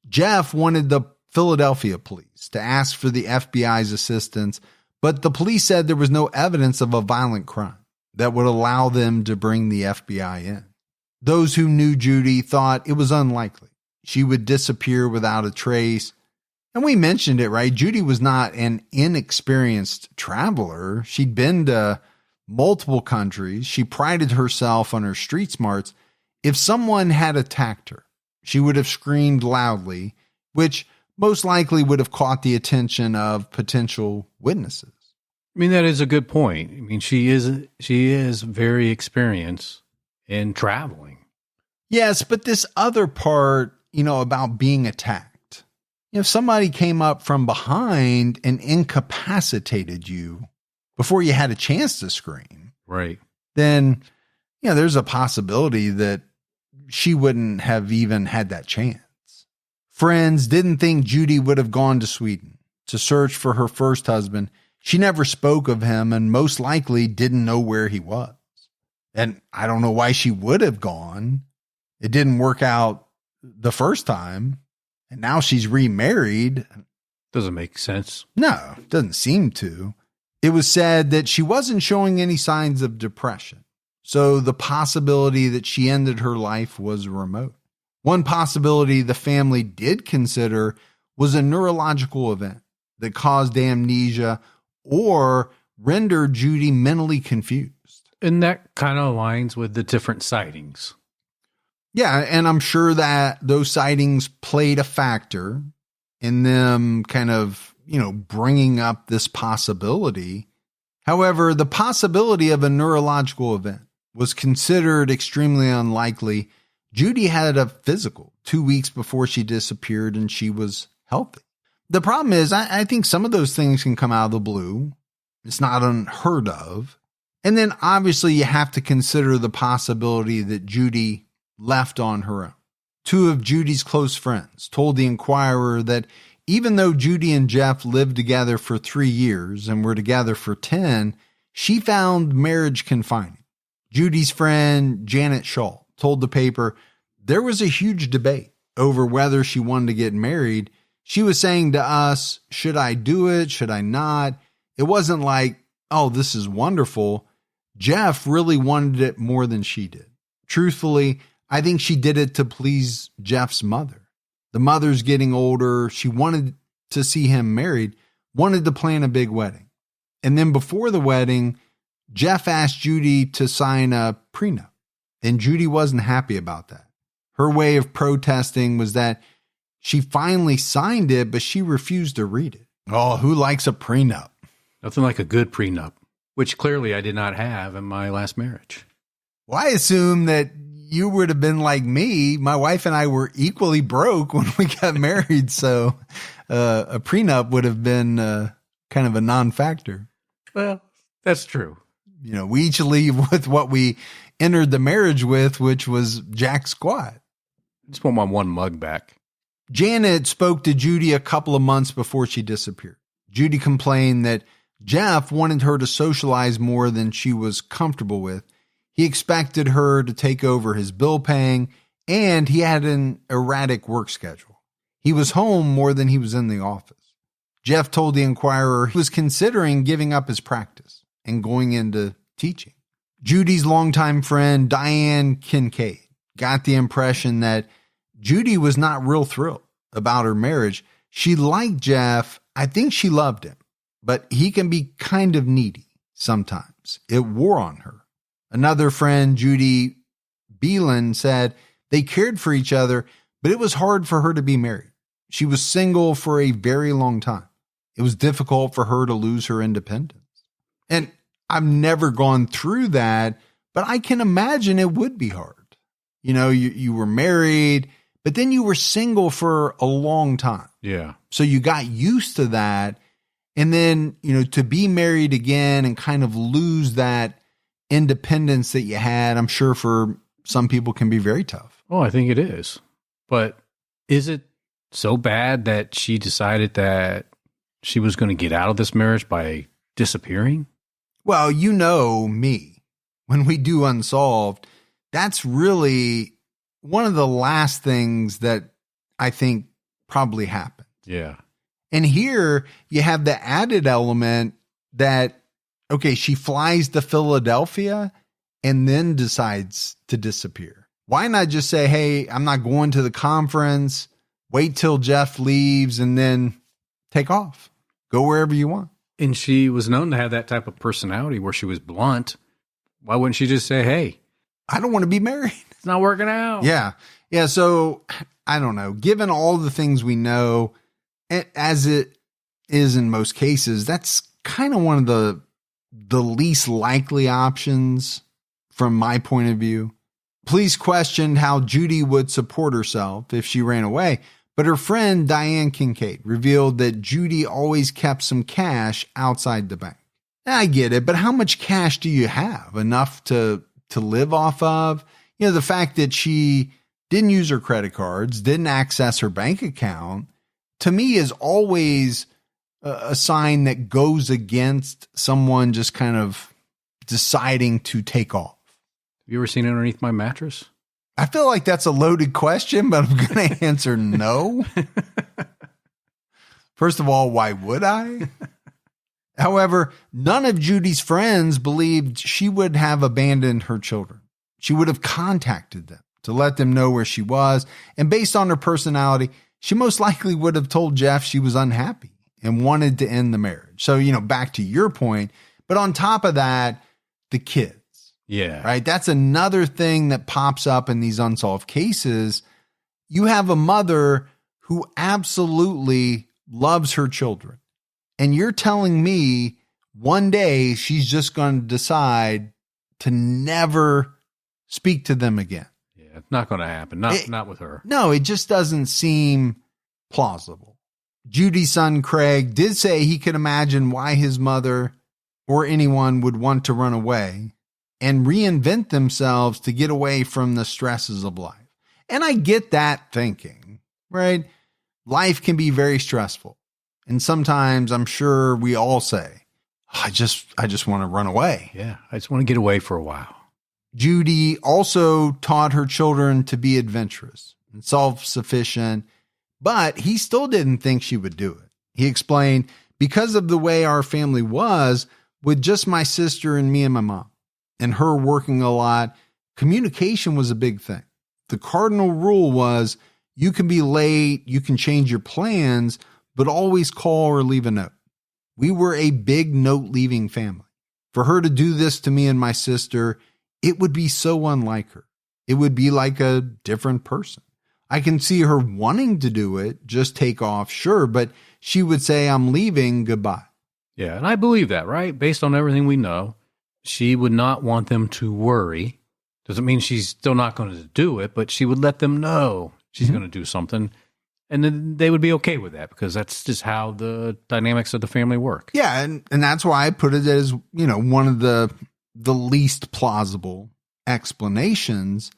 Jeff wanted the Philadelphia police to ask for the FBI's assistance, but the police said there was no evidence of a violent crime that would allow them to bring the FBI in. Those who knew Judy thought it was unlikely she would disappear without a trace. And we mentioned it, right? Judy was not an inexperienced traveler. She'd been to multiple countries. She prided herself on her street smarts. If someone had attacked her, she would have screamed loudly, which most likely would have caught the attention of potential witnesses.
I mean, that is a good point. I mean, she is very experienced in traveling.
Yes, but this other part, about being attacked. If somebody came up from behind and incapacitated you before you had a chance to scream,
right?
Then, there's a possibility that she wouldn't have even had that chance. Friends didn't think Judy would have gone to Sweden to search for her first husband. She never spoke of him and most likely didn't know where he was. And I don't know why she would have gone. It didn't work out the first time. And now she's remarried.
Doesn't make sense.
No, doesn't seem to. It was said that she wasn't showing any signs of depression. So the possibility that she ended her life was remote. One possibility the family did consider was a neurological event that caused amnesia or rendered Judy mentally confused.
And that kind of aligns with the different sightings.
Yeah, and I'm sure that those sightings played a factor in them kind of, bringing up this possibility. However, the possibility of a neurological event was considered extremely unlikely. Judy had a physical 2 weeks before she disappeared and she was healthy. The problem is, I think some of those things can come out of the blue. It's not unheard of. And then obviously you have to consider the possibility that Judy left on her own. Two of Judy's close friends told the Inquirer that even though Judy and Jeff lived together for 3 years and were together for 10, she found marriage confining. Judy's friend, Janet Shaw, told the paper there was a huge debate over whether she wanted to get married. She was saying to us, should I do it? Should I not? It wasn't like, oh, this is wonderful. Jeff really wanted it more than she did. Truthfully, I think she did it to please Jeff's mother. The mother's getting older. She wanted to see him married. wanted to plan a big wedding. And then before the wedding, Jeff asked Judy to sign a prenup, and Judy wasn't happy about that. Her way of protesting was that she finally signed it, but she refused to read it. Oh, who likes a prenup?
Nothing like a good prenup, which clearly I did not have in my last marriage.
Well, I assume that you would have been like me. My wife and I were equally broke when we got married, so a prenup would have been kind of a non-factor.
Well, that's true.
You know, we each leave with what we entered the marriage with, which was jack squat.
I just want my one mug back.
Janet spoke to Judy a couple of months before she disappeared. Judy complained that Jeff wanted her to socialize more than she was comfortable with. He expected her to take over his bill paying, and he had an erratic work schedule. He was home more than he was in the office. Jeff told the Inquirer he was considering giving up his practice and going into teaching. Judy's longtime friend, Diane Kincaid, got the impression that Judy was not real thrilled about her marriage. She liked Jeff. I think she loved him, but he can be kind of needy sometimes. It wore on her. Another friend, Judy Beelan, said they cared for each other, but it was hard for her to be married. She was single for a very long time. It was difficult for her to lose her independence. And I've never gone through that, but I can imagine it would be hard. You know, you were married, but then you were single for a long time.
Yeah.
So you got used to that. And then, you know, to be married again and kind of lose that independence that you had, I'm sure for some people can be very tough.
Oh, I think it is. But is it so bad that she decided that she was going to get out of this marriage by disappearing?
Well, you know me. When we do Unsolved, that's really one of the last things that I think probably happened.
Yeah.
And here you have the added element that, okay, she flies to Philadelphia and then decides to disappear. Why not just say, hey, I'm not going to the conference, wait till Jeff leaves, and then take off. Go wherever you want.
And she was known to have that type of personality where she was blunt. Why wouldn't she just say, hey,
I don't want to be married.
it's not working out?
Yeah. Yeah. So I don't know. Given all the things we know, as it is in most cases, that's kind of one of the least likely options from my point of view. Police questioned how Judy would support herself if she ran away, but her friend Diane Kincaid revealed that Judy always kept some cash outside the bank. I get it, but how much cash do you have? Enough to live off of? You know, the fact that she didn't use her credit cards, didn't access her bank account, to me is always a sign that goes against someone just kind of deciding to take off.
Have you ever seen underneath my mattress?
I feel like that's a loaded question, but I'm going to answer no. First of all, why would I? However, none of Judy's friends believed she would have abandoned her children. She would have contacted them to let them know where she was. And based on her personality, she most likely would have told Jeff she was unhappy and wanted to end the marriage. So, you know, back to your point. But on top of that, the kids.
Yeah.
Right. That's another thing that pops up in these unsolved cases. You have a mother who absolutely loves her children. And you're telling me one day she's just going to decide to never speak to them again.
Yeah, not going to happen. Not with her.
No, it just doesn't seem plausible. Judy's son, Craig, did say he could imagine why his mother or anyone would want to run away and reinvent themselves to get away from the stresses of life. And I get that thinking, right? Life can be very stressful. And sometimes I'm sure we all say, I just want to run away.
Yeah, I just want to get away for a while.
Judy also taught her children to be adventurous and self-sufficient, but he still didn't think she would do it. He explained, because of the way our family was, with just my sister and me and my mom, and her working a lot, communication was a big thing. The cardinal rule was you can be late, you can change your plans, but always call or leave a note. We were a big note-leaving family. For her to do this to me and my sister, it would be so unlike her. It would be like a different person. I can see her wanting to do it, just take off, sure, but she would say, I'm leaving, goodbye.
Yeah, and I believe that, right? Based on everything we know, she would not want them to worry. Doesn't mean she's still not going to do it, but she would let them know she's going to do something. And then they would be okay with that because that's just how the dynamics of the family work.
Yeah, and that's why I put it as, one of the least plausible explanations.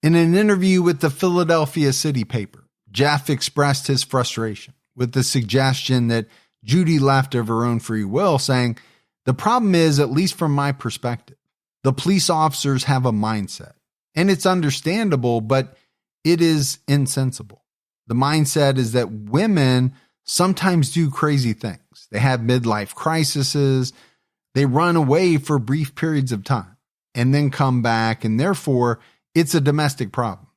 In an interview with the Philadelphia City paper, Jeff expressed his frustration with the suggestion that Judy left of her own free will, saying, the problem is, at least from my perspective, the police officers have a mindset, and it's understandable, but it is insensible. The mindset is that women sometimes do crazy things. They have midlife crises. They run away for brief periods of time and then come back, and therefore it's a domestic problem.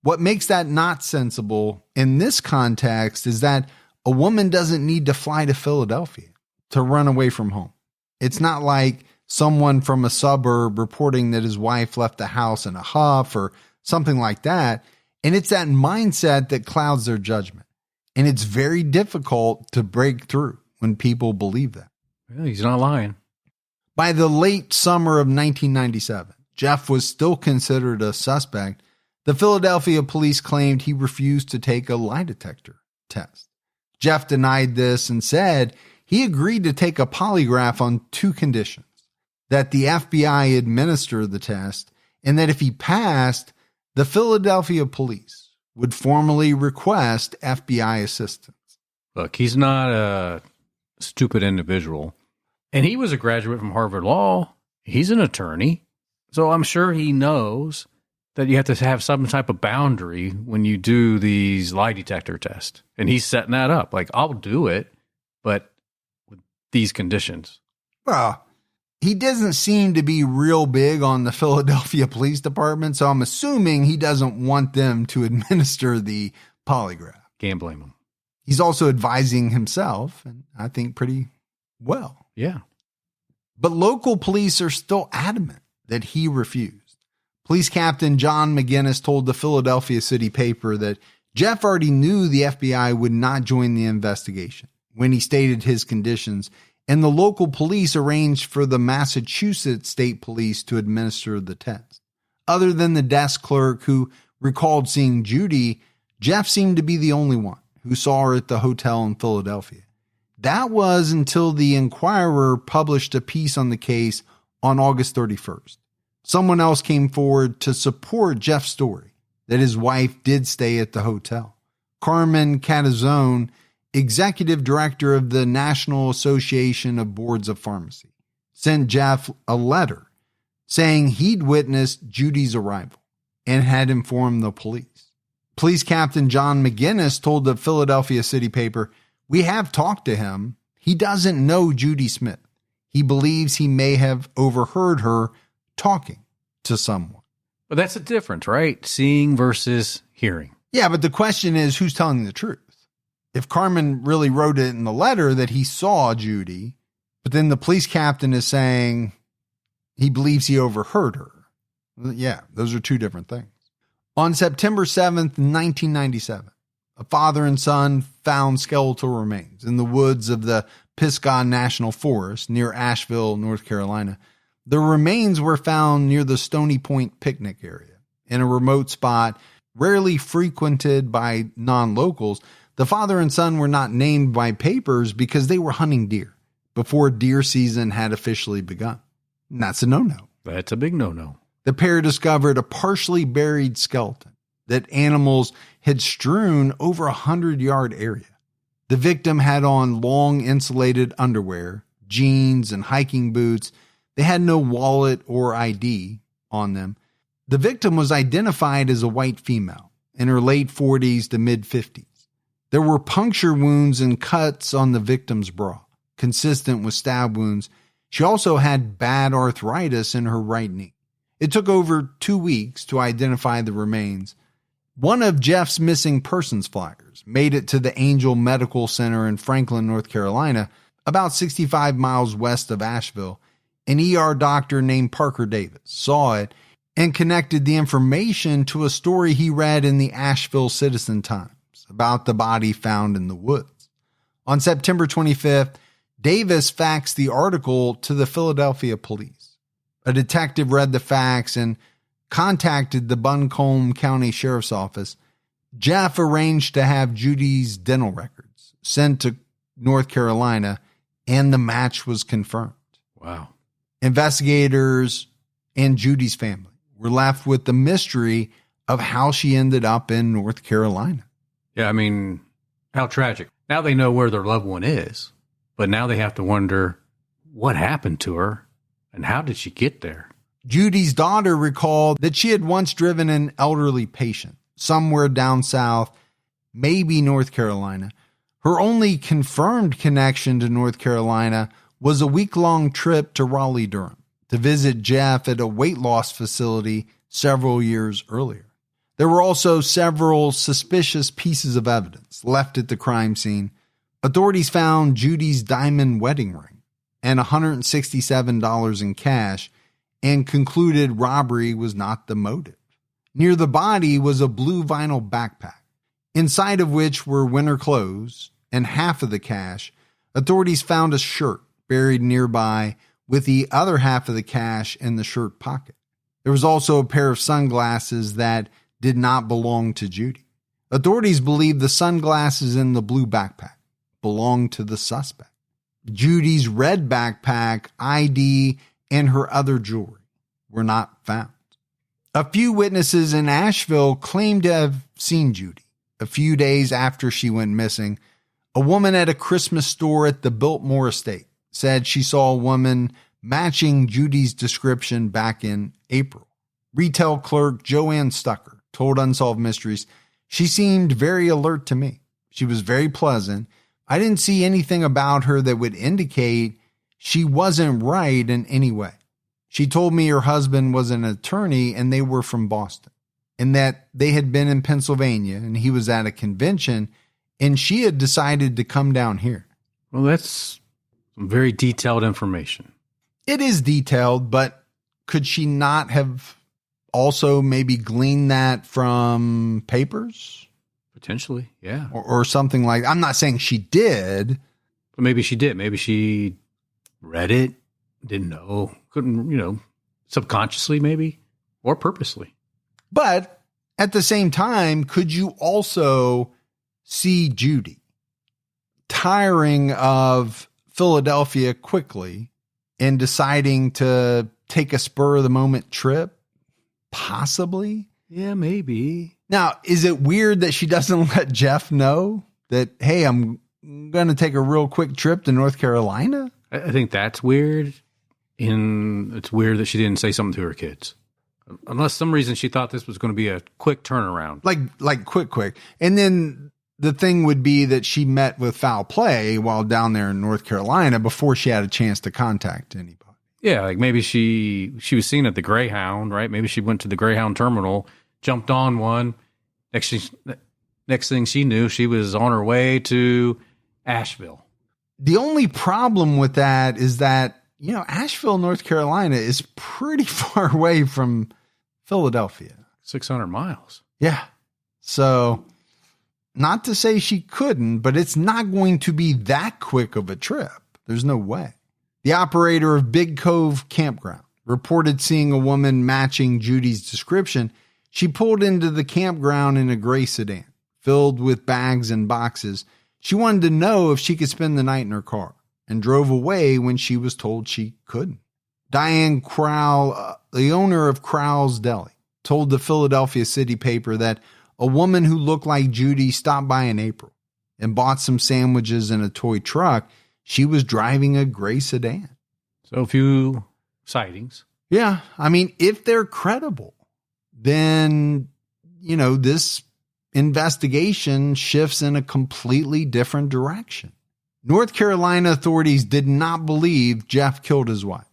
What makes that not sensible in this context is that a woman doesn't need to fly to Philadelphia to run away from home. It's not like someone from a suburb reporting that his wife left the house in a huff or something like that. And it's that mindset that clouds their judgment. And it's very difficult to break through when people believe that.
Well, he's not lying.
By the late summer of 1997, Jeff was still considered a suspect. The Philadelphia police claimed he refused to take a lie detector test. Jeff denied this and said he agreed to take a polygraph on two conditions: that the FBI administer the test, and that if he passed, the Philadelphia police would formally request FBI assistance.
Look, he's not a stupid individual. And he was a graduate from Harvard Law. He's an attorney. So I'm sure he knows that you have to have some type of boundary when you do these lie detector tests. And he's setting that up. Like, I'll do it, but with these conditions.
Well, he doesn't seem to be real big on the Philadelphia Police Department, so I'm assuming he doesn't want them to administer the polygraph.
Can't blame him.
He's also advising himself, and I think pretty well.
Yeah.
But local police are still adamant that he refused. Police Captain John McGinnis told the Philadelphia City paper that Jeff already knew the FBI would not join the investigation when he stated his conditions, and the local police arranged for the Massachusetts State Police to administer the test. Other than the desk clerk who recalled seeing Judy, Jeff seemed to be the only one who saw her at the hotel in Philadelphia. That was until the Inquirer published a piece on the case on August 31st. Someone else came forward to support Jeff's story that his wife did stay at the hotel. Carmen Catazone, executive director of the National Association of Boards of Pharmacy, sent Jeff a letter saying he'd witnessed Judy's arrival and had informed the police. Police Captain John McGinnis told the Philadelphia City paper, "We have talked to him. He doesn't know Judy Smith. He believes he may have overheard her talking to someone."
But that's a difference, right? Seeing versus hearing.
Yeah, but the question is, who's telling the truth? If Carmen really wrote it in the letter that he saw Judy, but then the police captain is saying he believes he overheard her. Yeah, those are two different things. On September 7th, 1997, a father and son found skeletal remains in the woods of the Pisgah National Forest near Asheville, North Carolina. The remains were found near the Stony Point picnic area in a remote spot rarely frequented by non-locals. The father and son were not named by papers because they were hunting deer before deer season had officially begun. And that's a no-no.
That's a big no-no.
The pair discovered a partially buried skeleton that animals had strewn over a 100-yard area. The victim had on long insulated underwear, jeans, and hiking boots. They had no wallet or ID on them. The victim was identified as a white female in her late 40s to mid-50s. There were puncture wounds and cuts on the victim's bra, consistent with stab wounds. She also had bad arthritis in her right knee. It took over 2 weeks to identify the remains. One of Jeff's missing persons flyers made it to the Angel Medical Center in Franklin, North Carolina. about 65 miles west of Asheville. An ER doctor named Parker Davis saw it and connected the information to a story he read in the Asheville Citizen-Times about the body found in the woods. On September 25th, Davis faxed the article to the Philadelphia police. A detective read the fax and contacted the Buncombe County Sheriff's Office. Jeff arranged to have Judy's dental records sent to North Carolina, and the match was confirmed.
Wow.
Investigators and Judy's family were left with the mystery of how she ended up in North Carolina.
Yeah, I mean, how tragic. Now they know where their loved one is, but now they have to wonder what happened to her and how did she get there?
Judy's daughter recalled that she had once driven an elderly patient somewhere down south, maybe North Carolina. Her only confirmed connection to North Carolina was a week-long trip to Raleigh-Durham to visit Jeff at a weight loss facility several years earlier. There were also several suspicious pieces of evidence left at the crime scene. Authorities found Judy's diamond wedding ring and $167 in cash and concluded robbery was not the motive. Near the body was a blue vinyl backpack, inside of which were winter clothes and half of the cash. Authorities found a shirt buried nearby with the other half of the cash in the shirt pocket. There was also a pair of sunglasses that did not belong to Judy. Authorities believe the sunglasses in the blue backpack belonged to the suspect. Judy's red backpack, ID, and her other jewelry were not found. A few witnesses in Asheville claimed to have seen Judy a few days after she went missing. A woman at a Christmas store at the Biltmore estate said she saw a woman matching Judy's description back in April. Retail clerk Joanne Stucker told Unsolved Mysteries, "She seemed very alert to me. She was very pleasant. I didn't see anything about her that would indicate she wasn't right in any way. She told me her husband was an attorney and they were from Boston, and that they had been in Pennsylvania and he was at a convention and she had decided to come down here."
Well, that's some very detailed information.
It is detailed, but could she not have also maybe gleaned that from papers?
Potentially, yeah.
Or something like, I'm not saying she did.
But maybe she did. Maybe she read it, didn't know, couldn't, subconsciously maybe, or purposely.
But at the same time, could you also see Judy tiring of Philadelphia quickly and deciding to take a spur of the moment trip? Possibly.
Yeah, maybe.
Now, is it weird that she doesn't let Jeff know that, hey, I'm going to take a real quick trip to North Carolina?
I think that's weird. And it's weird that she didn't say something to her kids. Unless some reason she thought this was going to be a quick turnaround.
Like quick. And then the thing would be that she met with foul play while down there in North Carolina before she had a chance to contact anybody.
Yeah, like maybe she was seen at the Greyhound, right? Maybe she went to the Greyhound terminal, jumped on one. Next thing she knew, she was on her way to Asheville.
The only problem with that is that, Asheville, North Carolina is pretty far away from Philadelphia.
600 miles.
Yeah. So not to say she couldn't, but it's not going to be that quick of a trip. There's no way. The operator of Big Cove Campground reported seeing a woman matching Judy's description. She pulled into the campground in a gray sedan filled with bags and boxes. She wanted to know if she could spend the night in her car and drove away when she was told she couldn't. Diane Crowell, the owner of Crowell's Deli, told the Philadelphia City paper that a woman who looked like Judy stopped by in April and bought some sandwiches in a toy truck. She was driving a gray sedan.
So a few sightings.
Yeah. I mean, if they're credible, then, this investigation shifts in a completely different direction. North Carolina authorities did not believe Jeff killed his wife.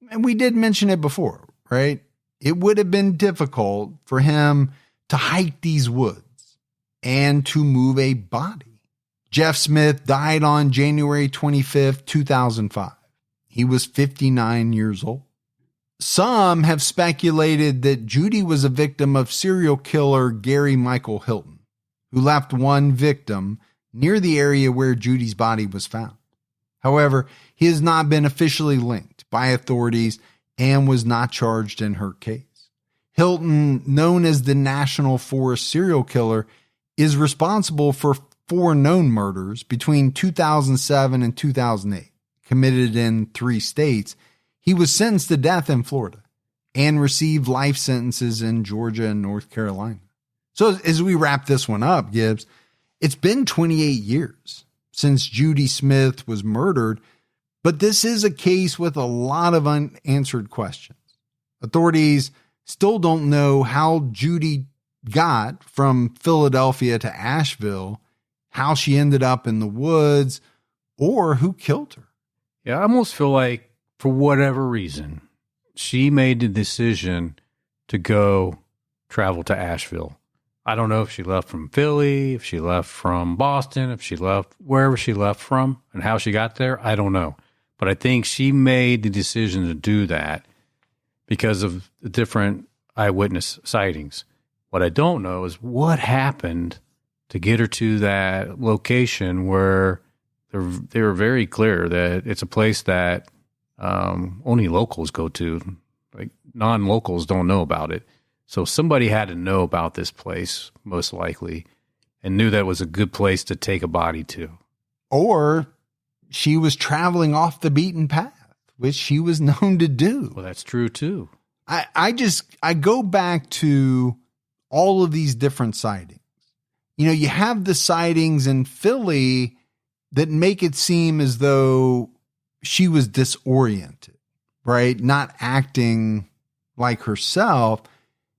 And we did mention it before, right? It would have been difficult for him to hike these woods and to move a body. Jeff Smith died on January 25th, 2005. He was 59 years old. Some have speculated that Judy was a victim of serial killer Gary Michael Hilton, who left one victim near the area where Judy's body was found. However, he has not been officially linked by authorities and was not charged in her case. Hilton, known as the National Forest serial killer, is responsible for 4 known murders between 2007 and 2008, committed in 3 states. He was sentenced to death in Florida and received life sentences in Georgia and North Carolina. So as we wrap this one up, Gibbs, it's been 28 years since Judy Smith was murdered, but this is a case with a lot of unanswered questions. Authorities still don't know how Judy got from Philadelphia to Asheville, how she ended up in the woods, or who killed her.
Yeah, I almost feel like for whatever reason, she made the decision to go travel to Asheville. I don't know if she left from Philly, if she left from Boston, if she left wherever she left from and how she got there. I don't know. But I think she made the decision to do that because of the different eyewitness sightings. What I don't know is what happened to get her to that location where they were very clear that it's a place that only locals go to. Like non-locals don't know about it. So somebody had to know about this place, most likely, and knew that was a good place to take a body to.
Or she was traveling off the beaten path, which she was known to do.
Well, that's true too.
I go back to all of these different sightings. You know, you have the sightings in Philly that make it seem as though she was disoriented, right? Not acting like herself.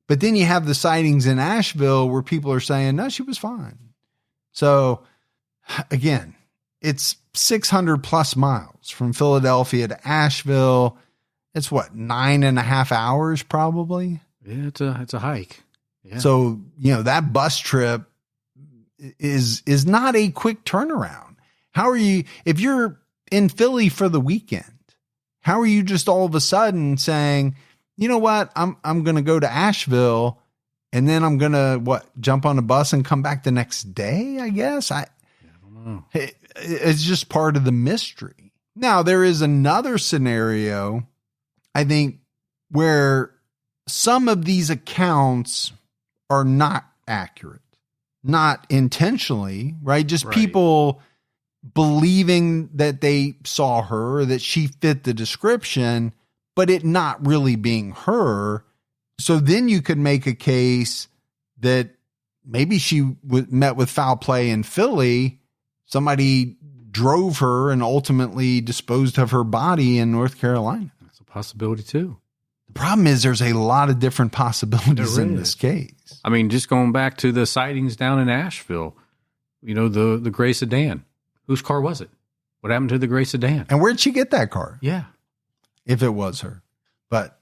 But then you have the sightings in Asheville where people are saying, no, she was fine. So again, it's 600 plus miles from Philadelphia to Asheville. It's what, 9.5 hours probably?
Yeah, it's a hike. Yeah.
So, you know, that bus trip is not a quick turnaround. How are you, if you're in Philly for the weekend, how are you just all of a sudden saying, you know what, I'm going to go to Asheville and then I'm going to jump on a bus and come back the next day, I guess. I don't know. It's just part of the mystery. Now, there is another scenario, I think, where some of these accounts are not accurate, not intentionally, right? Just people believing that they saw her, that she fit the description, but it not really being her. So then you could make a case that maybe she met with foul play in Philly. Somebody drove her and ultimately disposed of her body in North Carolina.
That's a possibility too.
The problem is there's a lot of different possibilities in this case.
I mean, just going back to the sightings down in Asheville, you know, the gray sedan. Whose car was it? What happened to the gray sedan?
And where'd she get that car?
Yeah.
If it was her. But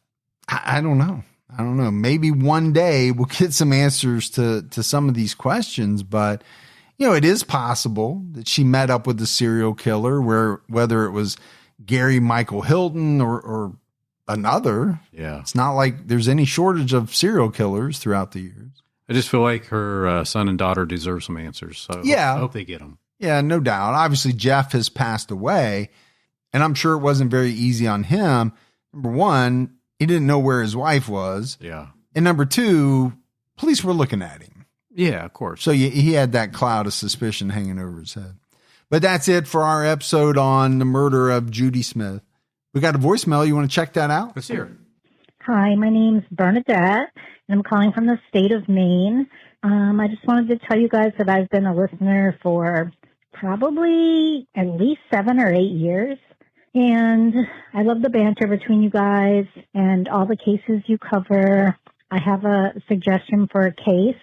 I don't know. I don't know. Maybe one day we'll get some answers to some of these questions, but you know, it is possible that she met up with the serial killer, whether it was Gary Michael Hilton or another.
Yeah.
It's not like there's any shortage of serial killers throughout the years.
I just feel like her son and daughter deserve some answers. So I hope they get them.
Yeah, no doubt. Obviously, Jeff has passed away, and I'm sure it wasn't very easy on him. Number one, he didn't know where his wife was.
Yeah.
And number two, police were looking at him.
Yeah, of course.
So he had that cloud of suspicion hanging over his head. But that's it for our episode on the murder of Judy Smith. We got a voicemail. You want to check that out?
Let's hear it.
Hi, my name's Bernadette, and I'm calling from the state of Maine. I just wanted to tell you guys that I've been a listener for probably at least 7 or 8 years. And I love the banter between you guys and all the cases you cover. I have a suggestion for a case.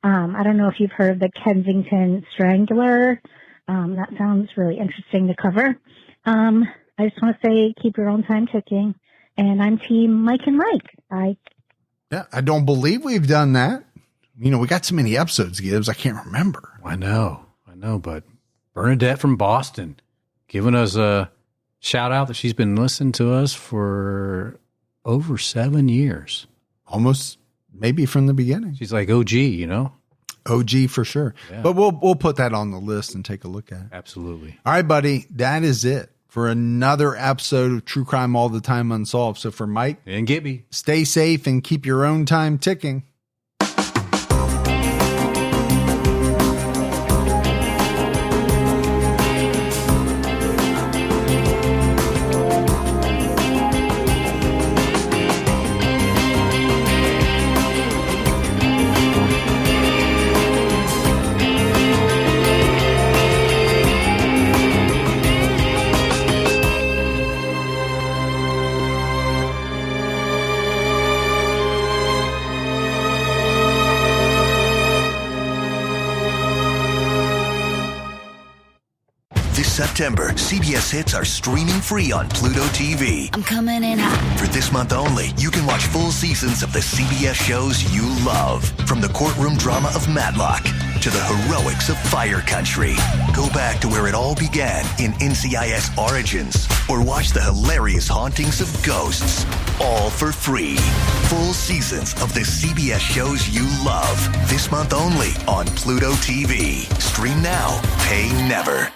I don't know if you've heard of the Kensington Strangler. That sounds really interesting to cover. I just want to say, keep your own time ticking. And I'm team Mike and Mike.
Yeah, I don't believe we've done that. You know, we got so many episodes, Gibbs, I can't remember.
I know, but Bernadette from Boston, giving us a shout out that she's been listening to us for over 7 years.
Almost maybe from the beginning.
She's like OG, you know?
OG for sure.
Yeah.
But we'll put that on the list and take a look at it.
Absolutely.
All right, buddy. That is it for another episode of True Crime All the Time Unsolved. So for Mike
and Gibby,
stay safe and keep your own time ticking.
September, CBS hits are streaming free on Pluto TV.
I'm coming in hot.
For this month only, you can watch full seasons of the CBS shows you love. From the courtroom drama of Matlock to the heroics of Fire Country. Go back to where it all began in NCIS Origins, or watch the hilarious hauntings of ghosts, all for free. Full seasons of the CBS shows you love. This month only on Pluto TV. Stream now, pay never.